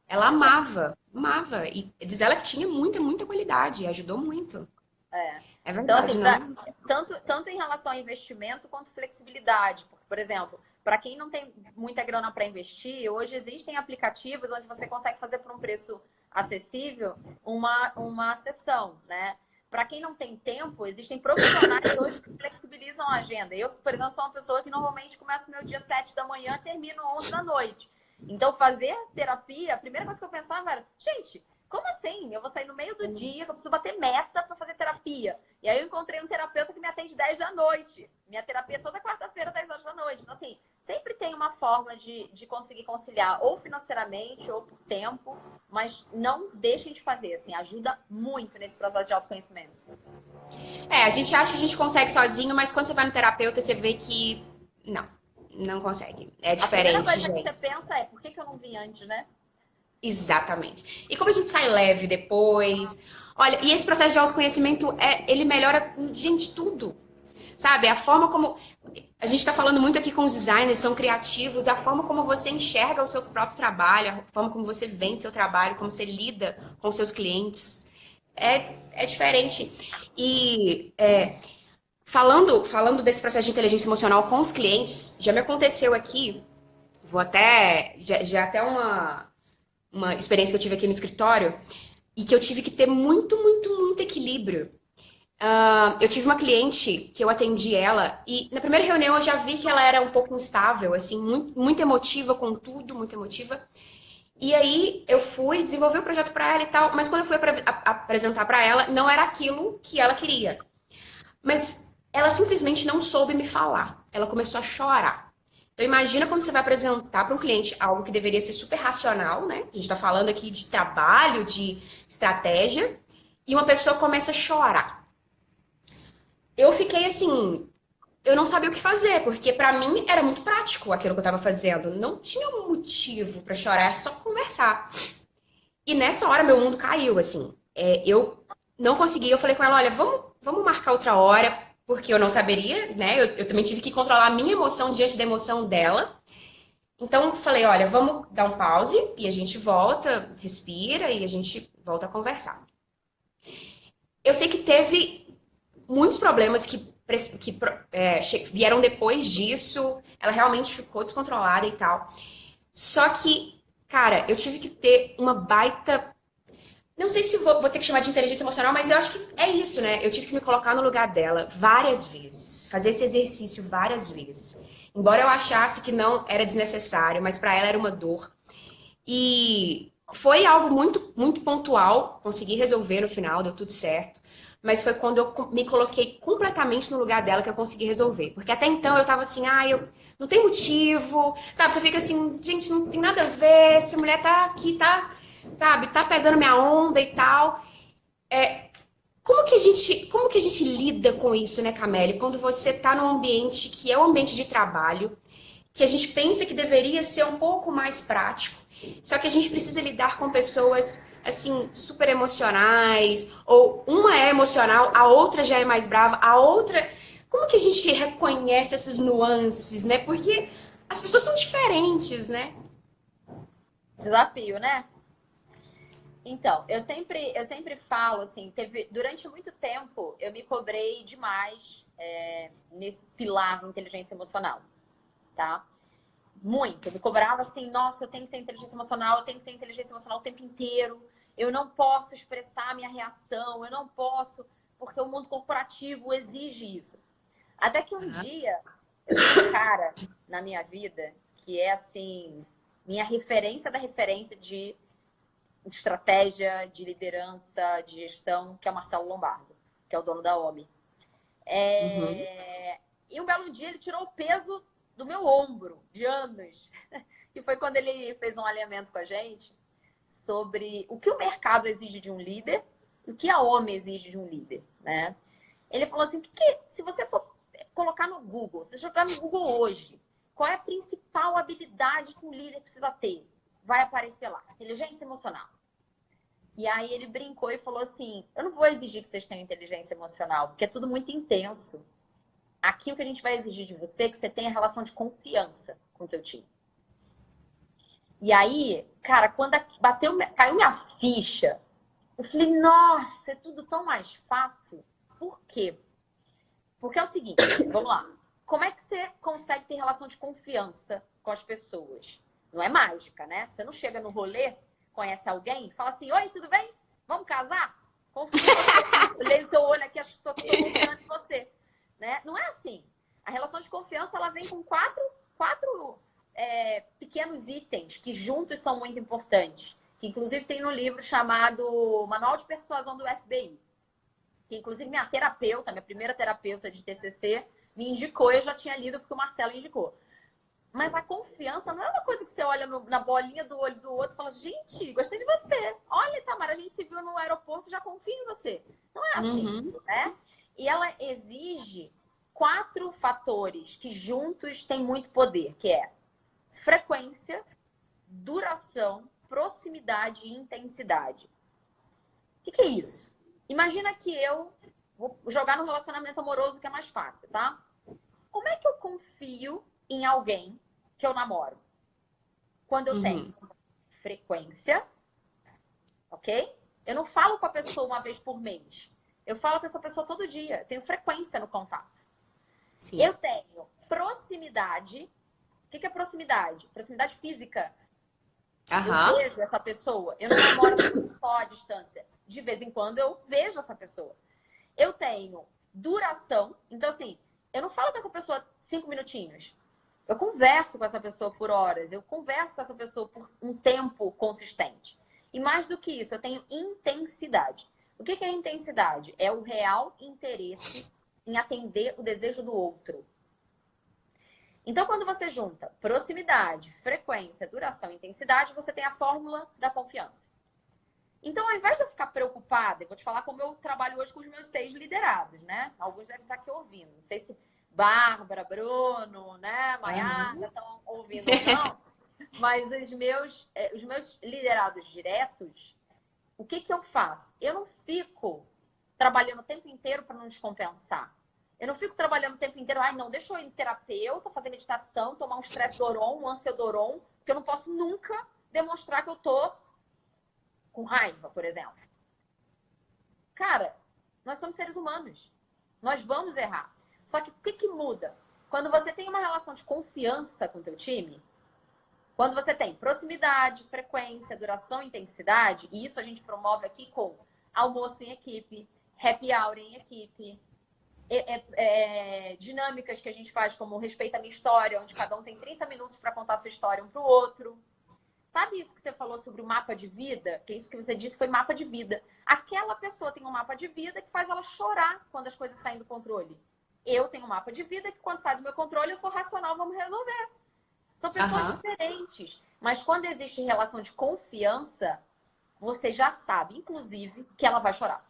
Ela amava, amava. E diz ela que tinha muita, muita qualidade, e ajudou muito. É. É Então, verdade, assim, não? tanto em relação a investimento quanto flexibilidade. Porque, por exemplo, para quem não tem muita grana para investir, hoje existem aplicativos onde você consegue fazer por um preço acessível uma sessão, né? Para quem não tem tempo, existem profissionais hoje que flexibilizam a agenda. Eu, por exemplo, sou uma pessoa que normalmente começa o meu dia 7 da manhã e termino 11 da noite. Então, fazer terapia, a primeira coisa que eu pensava era, gente, como assim? Eu vou sair no meio do dia, que eu preciso bater meta para fazer terapia. E aí eu encontrei um terapeuta que me atende 10 da noite. Minha terapia é toda quarta-feira, 10 horas da noite. Então, assim, sempre tem uma forma de conseguir conciliar, ou financeiramente, ou por tempo, mas não deixem de fazer, assim, ajuda muito nesse processo de autoconhecimento. A gente acha que a gente consegue sozinho, mas quando você vai no terapeuta, você vê que não, não consegue. É A primeira diferente, coisa que você gente. pensa é, por que eu não vi antes, né? Exatamente. E como a gente sai leve depois. Olha, e esse processo de autoconhecimento, ele melhora, gente, tudo. Sabe? A forma como. A gente está falando muito aqui com os designers, são criativos, a forma como você enxerga o seu próprio trabalho, a forma como você vende seu trabalho, como você lida com seus clientes, é diferente. E falando desse processo de inteligência emocional com os clientes, já me aconteceu aqui, vou até. Já até uma experiência que eu tive aqui no escritório, e que eu tive que ter muito, muito, muito equilíbrio. Eu tive uma cliente que eu atendi ela e na primeira reunião eu já vi que ela era um pouco instável, assim, muito, muito emotiva com tudo, muito emotiva. E aí eu fui desenvolver o projeto para ela e tal, mas quando eu fui apresentar para ela, não era aquilo que ela queria. Mas ela simplesmente não soube me falar. Ela começou a chorar. Então imagina quando você vai apresentar para um cliente algo que deveria ser super racional, né? A gente está falando aqui de trabalho, de estratégia, e uma pessoa começa a chorar. Eu fiquei assim, eu não sabia o que fazer, porque pra mim era muito prático aquilo que eu tava fazendo. Não tinha um motivo pra chorar, é só conversar. E nessa hora meu mundo caiu, assim. Eu não consegui, eu falei com ela, olha, vamos marcar outra hora, porque eu não saberia, né? Eu também tive que controlar a minha emoção diante da emoção dela. Então eu falei, olha, vamos dar um pause e a gente volta, respira e a gente volta a conversar. Eu sei que teve muitos problemas que vieram depois disso. Ela realmente ficou descontrolada e tal. Só que, cara, eu tive que ter uma baita. Não sei se vou ter que chamar de inteligência emocional, mas eu acho que é isso, né? Eu tive que me colocar no lugar dela várias vezes. Fazer esse exercício várias vezes. Embora eu achasse que não era desnecessário, mas para ela era uma dor. E foi algo muito, muito pontual. Consegui resolver no final, deu tudo certo. mas foi quando eu me coloquei completamente no lugar dela que eu consegui resolver. Porque até então eu tava assim, eu não tem motivo, sabe? Você fica assim, gente, não tem nada a ver, essa mulher tá aqui, tá, sabe, tá pesando minha onda e tal. Como que a gente lida com isso, né, Camille? Quando você tá num ambiente que é um ambiente de trabalho, que a gente pensa que deveria ser um pouco mais prático, só que a gente precisa lidar com pessoas assim super emocionais, ou uma é emocional, a outra já é mais brava, a outra, como que a gente reconhece essas nuances, né? Porque as pessoas são diferentes, né? Desafio, né? Então, eu sempre falo assim, durante muito tempo eu me cobrei demais nesse pilar de inteligência emocional, tá? Muito. Eu me cobrava assim, nossa, eu tenho que ter inteligência emocional, eu tenho que ter inteligência emocional o tempo inteiro. Eu não posso expressar a minha reação, eu não posso, porque o mundo corporativo exige isso. Até que um dia eu tenho um cara na minha vida que é assim, minha referência da referência de estratégia, de liderança, de gestão, que é o Marcelo Lombardo, que é o dono da OMI. Uhum. E um belo dia ele tirou o peso do meu ombro, de anos. E foi quando ele fez um alinhamento com a gente sobre o que o mercado exige de um líder e o que a OMI exige de um líder, né? Ele falou assim, se você for colocar no Google, se jogar no Google hoje, qual é a principal habilidade que um líder precisa ter? Vai aparecer lá, inteligência emocional. E aí ele brincou e falou assim, eu não vou exigir que vocês tenham inteligência emocional, porque é tudo muito intenso. Aqui o que a gente vai exigir de você é que você tenha relação de confiança com o teu time. E aí, cara, quando caiu minha ficha, eu falei, nossa, é tudo tão mais fácil. Por quê? Porque é o seguinte, vamos lá. Como é que você consegue ter relação de confiança com as pessoas? Não é mágica, né? Você não chega no rolê, conhece alguém, fala assim, oi, tudo bem? Vamos casar? Confio em você. Olhei no teu olho aqui, acho que estou confiando em você. Né? Não é assim. A relação de confiança, ela vem com quatro pequenos itens que juntos são muito importantes. Que inclusive tem no livro chamado Manual de Persuasão do FBI. Que inclusive minha terapeuta, minha primeira terapeuta de TCC, me indicou, eu já tinha lido porque o Marcelo indicou. Mas a confiança não é uma coisa que você olha na bolinha do olho do outro e fala, gente, gostei de você. Olha, Tamara, a gente se viu no aeroporto, já confio em você. Não é assim, Uhum. né? E ela exige 4 fatores que juntos têm muito poder, que é frequência, duração, proximidade e intensidade. O que é isso? Imagina que eu vou jogar no relacionamento amoroso que é mais fácil, tá? Como é que eu confio em alguém que eu namoro? Quando eu tenho Uhum. frequência, ok? Eu não falo com a pessoa uma vez por mês. Eu falo com essa pessoa todo dia. Eu tenho frequência no contato. Sim. Eu tenho proximidade. O que é proximidade? Proximidade física. Eu Aham. vejo essa pessoa. Eu não namoro só à distância. De vez em quando eu vejo essa pessoa. Eu tenho duração. Então, assim, eu não falo com essa pessoa 5 minutinhos. Eu converso com essa pessoa por horas. Eu converso com essa pessoa por um tempo consistente. E mais do que isso, eu tenho intensidade. O que é intensidade? É o real interesse em atender o desejo do outro. Então, quando você junta proximidade, frequência, duração e intensidade, você tem a fórmula da confiança. Então, ao invés de eu ficar preocupada, eu vou te falar como eu trabalho hoje com os meus 6 liderados, né? Alguns devem estar aqui ouvindo. Não sei se Bárbara, Bruno, né, Maiara Aham. estão ouvindo ou não. Mas os meus liderados diretos, o que eu faço? Eu não fico trabalhando o tempo inteiro para não descompensar. Eu não fico trabalhando o tempo inteiro, ai não, deixa eu ir no terapeuta, fazer meditação, tomar um Stressdoron, um Ansiodoron, porque eu não posso nunca demonstrar que eu tô com raiva, por exemplo. Cara, nós somos seres humanos. Nós vamos errar. Só que o que muda? Quando você tem uma relação de confiança com o teu time, quando você tem proximidade, frequência, duração e intensidade, e isso a gente promove aqui com almoço em equipe, happy hour em equipe, dinâmicas que a gente faz como Respeita a Minha História, onde cada um tem 30 minutos para contar a sua história um para o outro. Sabe isso que você falou sobre o mapa de vida? Que isso que você disse foi mapa de vida. Aquela pessoa tem um mapa de vida que faz ela chorar quando as coisas saem do controle. Eu tenho um mapa de vida que quando sai do meu controle eu sou racional, vamos resolver. São pessoas diferentes. Mas quando existe relação de confiança, você já sabe, inclusive, que ela vai chorar.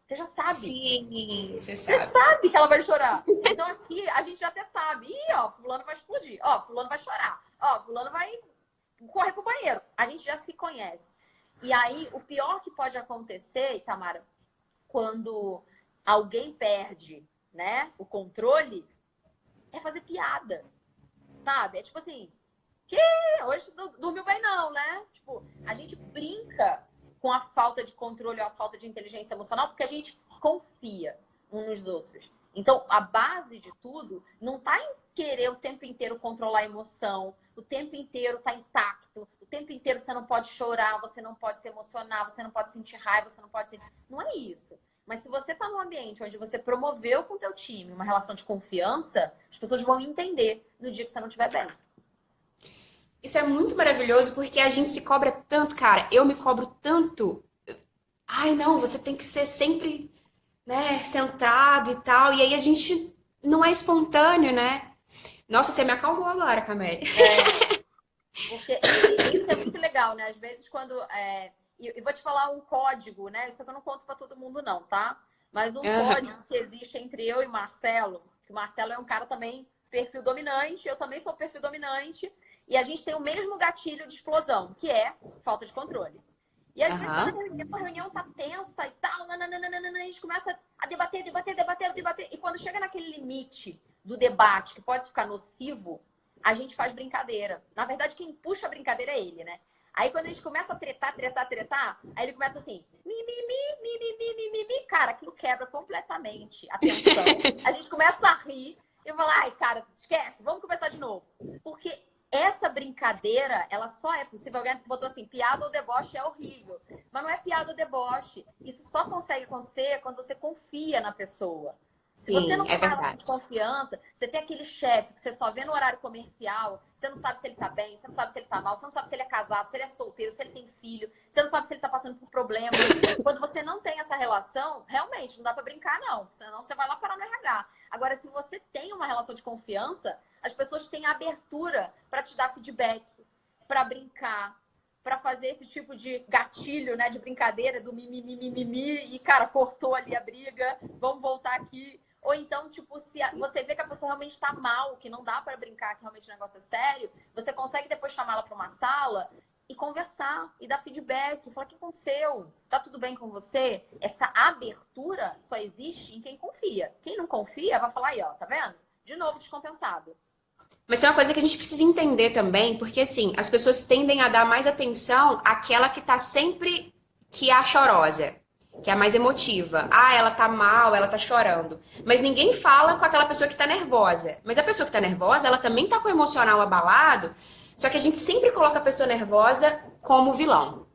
Você já sabe. Sim, você sabe. Você sabe que ela vai chorar. Então aqui a gente já até sabe. Ih, ó, fulano vai explodir. Ó, fulano vai chorar. Ó, fulano vai correr pro banheiro. A gente já se conhece. E aí, o pior que pode acontecer, Tamara, quando alguém perde, né, o controle, é fazer piada. Sabe? É tipo assim, que hoje dormiu bem não, né? Tipo, a gente brinca com a falta de controle ou a falta de inteligência emocional porque a gente confia uns nos outros. Então, a base de tudo não tá em querer o tempo inteiro controlar a emoção, o tempo inteiro tá intacto, o tempo inteiro você não pode chorar, você não pode se emocionar, você não pode sentir raiva, você não pode sentir... Não é isso. Mas se você tá num ambiente onde você promoveu com o teu time uma relação de confiança, as pessoas vão entender no dia que você não estiver bem. Isso é muito maravilhoso porque a gente se cobra tanto, cara. Eu me cobro tanto. Ai, não, você tem que ser sempre, né, centrado e tal. E aí a gente não é espontâneo, né? Nossa, você me acalmou agora, Cameli. Porque isso é muito legal, né? Às vezes quando... E vou te falar um código, né? Isso eu não conto pra todo mundo não, tá? Mas um código que existe entre eu e Marcelo, que o Marcelo é um cara também perfil dominante, eu também sou perfil dominante, e a gente tem o mesmo gatilho de explosão, que é falta de controle. E às vezes a reunião tá tensa e tal, a gente começa a debater, e quando chega naquele limite do debate, que pode ficar nocivo, a gente faz brincadeira. Na verdade, quem puxa a brincadeira é ele, né? Aí quando a gente começa a tretar, aí ele começa assim, cara, aquilo quebra completamente a tensão. A gente começa a rir e fala, ai, cara, esquece, vamos começar de novo. Porque essa brincadeira, ela só é possível, alguém botou assim, piada ou deboche é horrível. Mas não é piada ou deboche. Isso só consegue acontecer quando você confia na pessoa. Se você não tem uma relação de confiança, você tem aquele chefe que você só vê no horário comercial, você não sabe se ele tá bem, você não sabe se ele tá mal, você não sabe se ele é casado, se ele é solteiro, se ele tem filho, você não sabe se ele tá passando por problemas. Quando você não tem essa relação, realmente, não dá pra brincar, não. Senão você vai lá parar no RH. Agora, se você tem uma relação de confiança, as pessoas têm abertura pra te dar feedback, pra brincar, pra fazer esse tipo de gatilho, né, de brincadeira, do mimimi, e, cara, cortou ali a briga, vamos voltar aqui. Ou então, tipo, se você vê que a pessoa realmente tá mal, que não dá pra brincar, que realmente o negócio é sério, você consegue depois chamá-la pra uma sala e conversar, e dar feedback, falar o que aconteceu, tá tudo bem com você? Essa abertura só existe em quem confia. Quem não confia vai falar aí, ó, tá vendo? De novo, descompensado. Mas é uma coisa que a gente precisa entender também, porque assim, as pessoas tendem a dar mais atenção àquela que tá sempre, que é a chorosa, que é a mais emotiva. Ah, ela tá mal, ela tá chorando. Mas ninguém fala com aquela pessoa que tá nervosa. Mas a pessoa que tá nervosa, ela também tá com o emocional abalado, só que a gente sempre coloca a pessoa nervosa como vilão.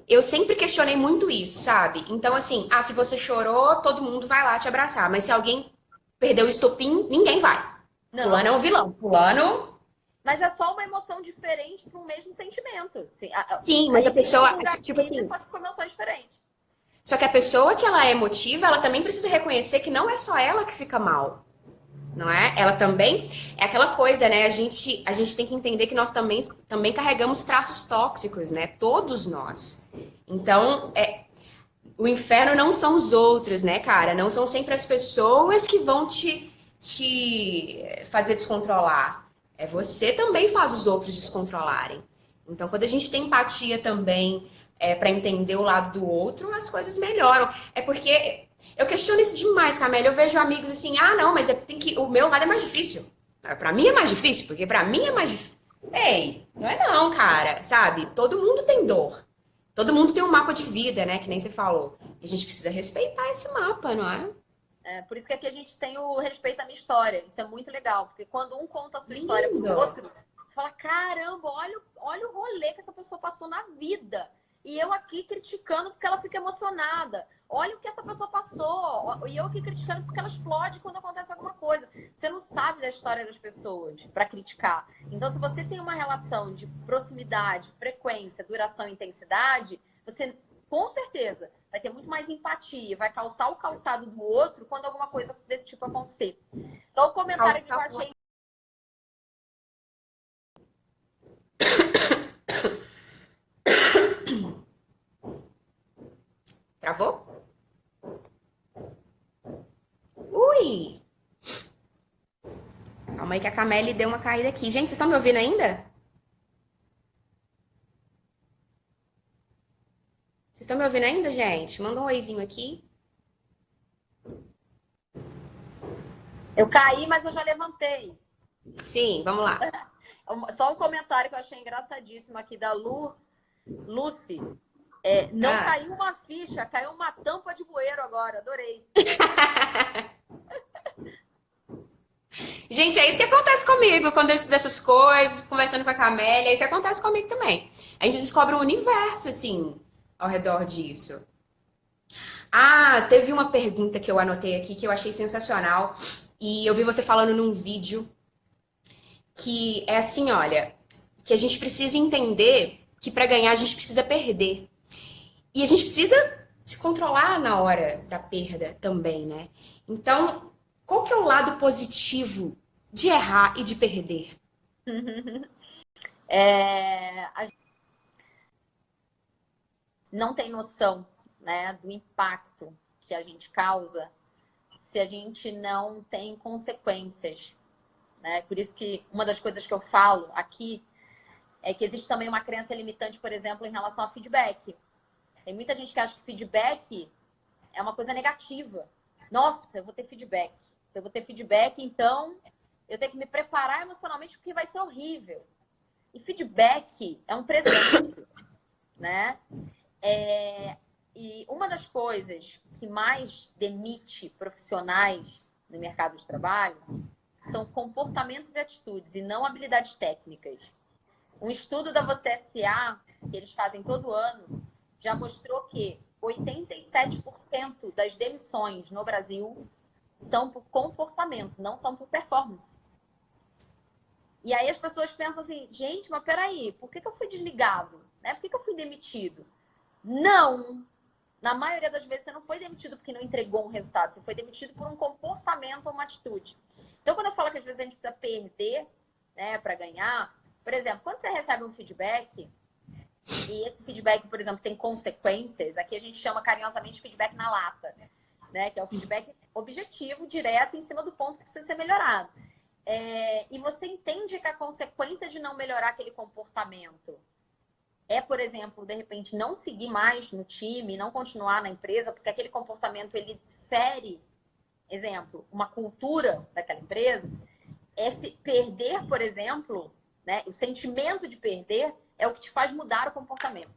Eu sempre questionei muito isso, sabe? Então, assim, se você chorou, todo mundo vai lá te abraçar. Mas se alguém perdeu o estopim, ninguém vai. Não. Fulano é um vilão. Fulano... Mas é só uma emoção diferente para o mesmo sentimento. Sim, mas a pessoa, tipo assim... Só que com emoções diferentes. Só que a pessoa que ela é emotiva, ela também precisa reconhecer que não é só ela que fica mal. Não é? Ela também... É aquela coisa, né? A gente tem que entender que nós também carregamos traços tóxicos, né? Todos nós. Então, o inferno não são os outros, né, cara? Não são sempre as pessoas que vão te fazer descontrolar. Você também faz os outros descontrolarem. Então, quando a gente tem empatia também para entender o lado do outro, as coisas melhoram. É porque eu questiono isso demais, Camila. Eu vejo amigos assim, não, mas o meu lado é mais difícil. Para mim é mais difícil, porque para mim é mais difícil. Ei, não é não, cara, sabe? Todo mundo tem dor. Todo mundo tem um mapa de vida, né? Que nem você falou. E a gente precisa respeitar esse mapa, não é? Por isso que aqui a gente tem o respeito à minha história. Isso é muito legal, porque quando um conta a sua história pro outro, você fala, caramba, olha o rolê que essa pessoa passou na vida. E eu aqui criticando porque ela fica emocionada. olha o que essa pessoa passou. E eu aqui criticando porque ela explode quando acontece alguma coisa. Você não sabe da história das pessoas para criticar. Então, se você tem uma relação de proximidade, frequência, duração e intensidade, você, com certeza, vai ter muito mais empatia, vai calçar o calçado do outro quando alguma coisa desse tipo acontecer. Só o comentário que eu achei. Travou? Ui! Calma aí que a Camille deu uma caída aqui. Gente, vocês estão me ouvindo ainda? Vocês estão me ouvindo ainda, gente? Manda um oizinho aqui. Eu caí, mas eu já levantei. Sim, vamos lá. Só um comentário que eu achei engraçadíssimo aqui da Lucy. Não caiu uma ficha, caiu uma tampa de bueiro agora. Adorei. Gente, é isso que acontece comigo quando eu estudo essas coisas, conversando com a Camélia. É isso que acontece comigo também. A gente descobre um universo, assim, ao redor disso. Ah, teve uma pergunta que eu anotei aqui que eu achei sensacional. E eu vi você falando num vídeo que é assim, olha, que a gente precisa entender que para ganhar a gente precisa perder. E a gente precisa se controlar na hora da perda também, né? Então, qual que é o lado positivo de errar e de perder? Não tem noção, né, do impacto que a gente causa se a gente não tem consequências, né? Por isso que uma das coisas que eu falo aqui é que existe também uma crença limitante, por exemplo, em relação a feedback. Tem muita gente que acha que feedback é uma coisa negativa. Nossa, eu vou ter feedback. Se eu vou ter feedback, então eu tenho que me preparar emocionalmente porque vai ser horrível. E feedback é um presente, né? E uma das coisas que mais demite profissionais no mercado de trabalho são comportamentos e atitudes, e não habilidades técnicas. Um estudo da Você S.A., que eles fazem todo ano, já mostrou que 87% das demissões no Brasil são por comportamento, não são por performance. E aí as pessoas pensam assim, gente, mas peraí, por que eu fui desligado? Né? Por que eu fui demitido? Não! Na maioria das vezes você não foi demitido porque não entregou um resultado, você foi demitido por um comportamento ou uma atitude. Então, quando eu falo que às vezes a gente precisa perder, né, para ganhar, por exemplo, quando você recebe um feedback, e esse feedback, por exemplo, tem consequências, aqui a gente chama carinhosamente de feedback na lata, né, que é o feedback objetivo, direto, em cima do ponto que precisa ser melhorado. E você entende que a consequência de não melhorar aquele comportamento por exemplo, de repente, não seguir mais no time, não continuar na empresa, porque aquele comportamento, ele fere, exemplo, uma cultura daquela empresa. Esse perder, por exemplo, né, o sentimento de perder é o que te faz mudar o comportamento.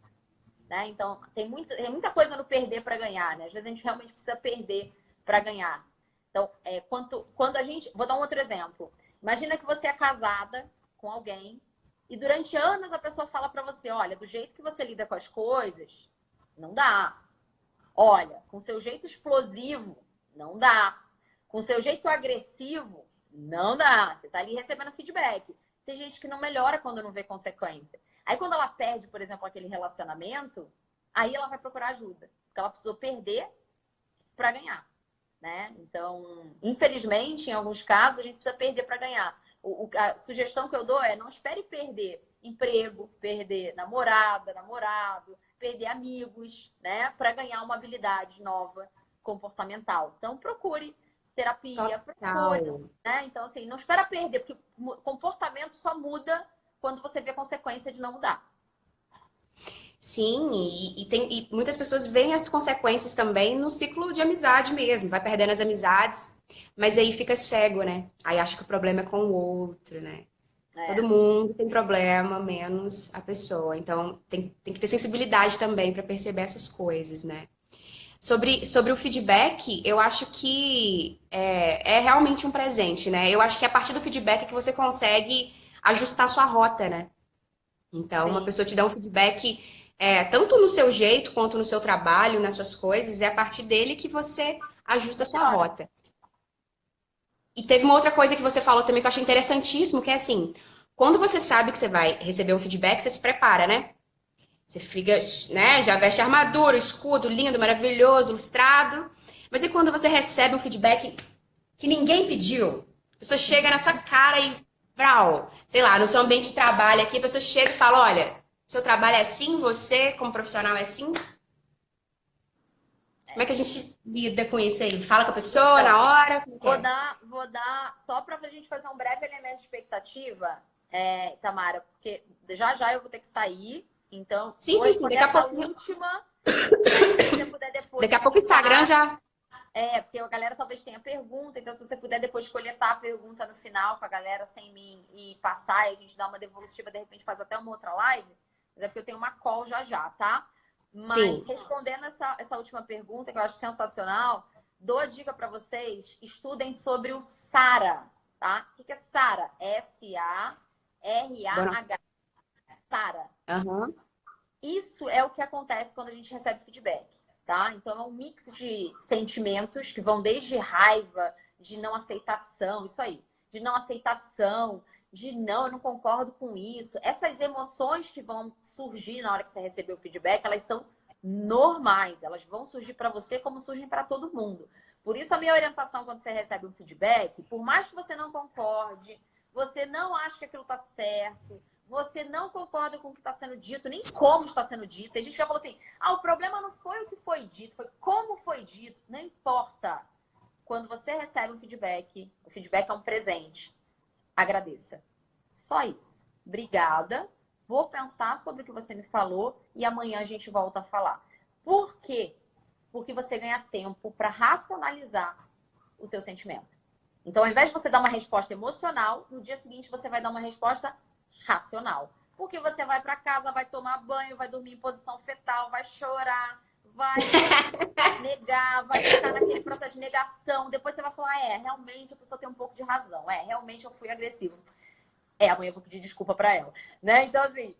Né? Então, tem muita coisa no perder para ganhar. Né? Às vezes a gente realmente precisa perder para ganhar. Então, quando a gente... Vou dar um outro exemplo. Imagina que você é casada com alguém e durante anos a pessoa fala para você, olha, do jeito que você lida com as coisas, não dá. Olha, com seu jeito explosivo, não dá. Com seu jeito agressivo, não dá. Você tá ali recebendo feedback. Tem gente que não melhora quando não vê consequência. Aí quando ela perde, por exemplo, aquele relacionamento, aí ela vai procurar ajuda. Porque ela precisou perder para ganhar. Né? Então, infelizmente, em alguns casos, a gente precisa perder para ganhar. A sugestão que eu dou é não espere perder emprego, perder namorada, namorado, perder amigos, né? Para ganhar uma habilidade nova comportamental. Então, procure terapia, procure, né? Então, assim, não espera perder, porque o comportamento só muda quando você vê a consequência de não mudar. Sim, e muitas pessoas veem as consequências também no ciclo de amizade mesmo, vai perdendo as amizades, mas aí fica cego, né? Aí acha que o problema é com o outro, né? Todo mundo tem problema, menos a pessoa. Então tem que ter sensibilidade também para perceber essas coisas, né? Sobre o feedback, eu acho que é realmente um presente, né? Eu acho que é a partir do feedback que você consegue ajustar sua rota, né? Então, uma pessoa te dá um feedback tanto no seu jeito quanto no seu trabalho, nas suas coisas, é a partir dele que você ajusta a sua rota. E teve uma outra coisa que você falou também que eu achei interessantíssimo, que é assim, quando você sabe que você vai receber um feedback, você se prepara, né? Você fica, né, já veste armadura, escudo, lindo, maravilhoso, ilustrado. Mas e quando você recebe um feedback que ninguém pediu? A pessoa chega na sua cara e, vrau, sei lá, no seu ambiente de trabalho aqui, a pessoa chega e fala, olha, seu trabalho é assim, você como profissional é assim? Como é que a gente lida com isso aí? Fala com a pessoa na hora? Como que é? Vou dar, só para a gente fazer um breve elemento de expectativa, Tamara, porque já eu vou ter que sair, então Sim, vou sim, sim. responder Daqui a essa pouquinho. última, se você puder depois Daqui a pouco o Instagram já. porque a galera talvez tenha pergunta, então se você puder depois coletar a pergunta no final com a galera sem mim e passar, e a gente dá uma devolutiva, de repente faz até uma outra live, mas é porque eu tenho uma call já, tá? Mas Sim. respondendo essa última pergunta, que eu acho sensacional, dou a dica para vocês, estudem sobre o SARA, tá? O que é SARA? S-A-R-A-H. SARA. Uhum. Isso é o que acontece quando a gente recebe feedback, tá? Então é um mix de sentimentos que vão desde raiva, de não aceitação, isso aí, de não aceitação, de não, eu não concordo com isso. Essas emoções que vão surgir na hora que você receber o feedback, elas são normais, elas vão surgir para você como surgem para todo mundo. Por isso a minha orientação quando você recebe um feedback, por mais que você não concorde, você não acha que aquilo está certo, você não concorda com o que está sendo dito, nem como está sendo dito. A gente já falou assim, o problema não foi o que foi dito, foi como foi dito. Não importa. Quando você recebe um feedback, o feedback é um presente. Agradeça. Só isso. Obrigada. Vou pensar sobre o que você me falou e amanhã a gente volta a falar. Por quê? Porque você ganha tempo para racionalizar o teu sentimento. Então, ao invés de você dar uma resposta emocional, no dia seguinte você vai dar uma resposta racional. Porque você vai para casa, vai tomar banho, vai dormir em posição fetal, vai chorar, vai negar, vai ficar naquele processo de negação. Depois você vai falar, realmente a pessoa tem um pouco de razão. Realmente eu fui agressivo. Amanhã eu vou pedir desculpa para ela. Né? Então, assim,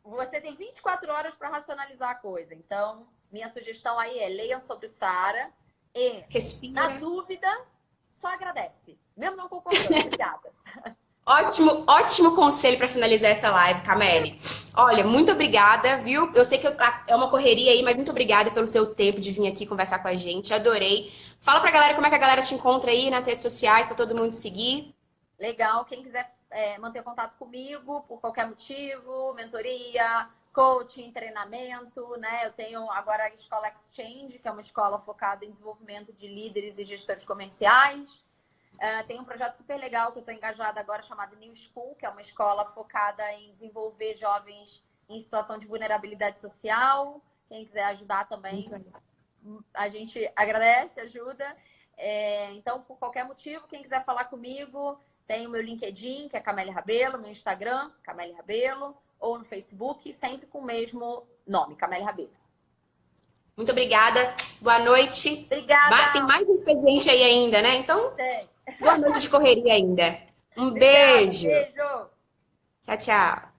você tem 24 horas para racionalizar a coisa. Então, minha sugestão aí é leiam sobre o SARA e, Respira. na dúvida, só agradece. Mesmo não concordando. Obrigada. Ótimo conselho para finalizar essa live, Camille. Olha, muito obrigada, viu? Eu sei que é uma correria aí, mas muito obrigada pelo seu tempo de vir aqui conversar com a gente. Adorei. Fala pra galera como é que a galera te encontra aí nas redes sociais para todo mundo seguir. Legal. Quem quiser manter contato comigo por qualquer motivo, mentoria, coaching, treinamento, né? Eu tenho agora a Escola Exchange, que é uma escola focada em desenvolvimento de líderes e gestores comerciais. Tem um projeto super legal que eu estou engajada agora chamado New School, que é uma escola focada em desenvolver jovens em situação de vulnerabilidade social. Quem quiser ajudar também, a gente agradece, ajuda. Então, por qualquer motivo, quem quiser falar comigo, tem o meu LinkedIn, que é Camille Rabelo, meu Instagram, Camille Rabelo, ou no Facebook, sempre com o mesmo nome, Camille Rabelo. Muito obrigada. Boa noite. Obrigada. Tem mais um expediente aí ainda, né? Então, tem. Boa noite de correria ainda. Um Obrigada, beijo. beijo. Tchau, tchau.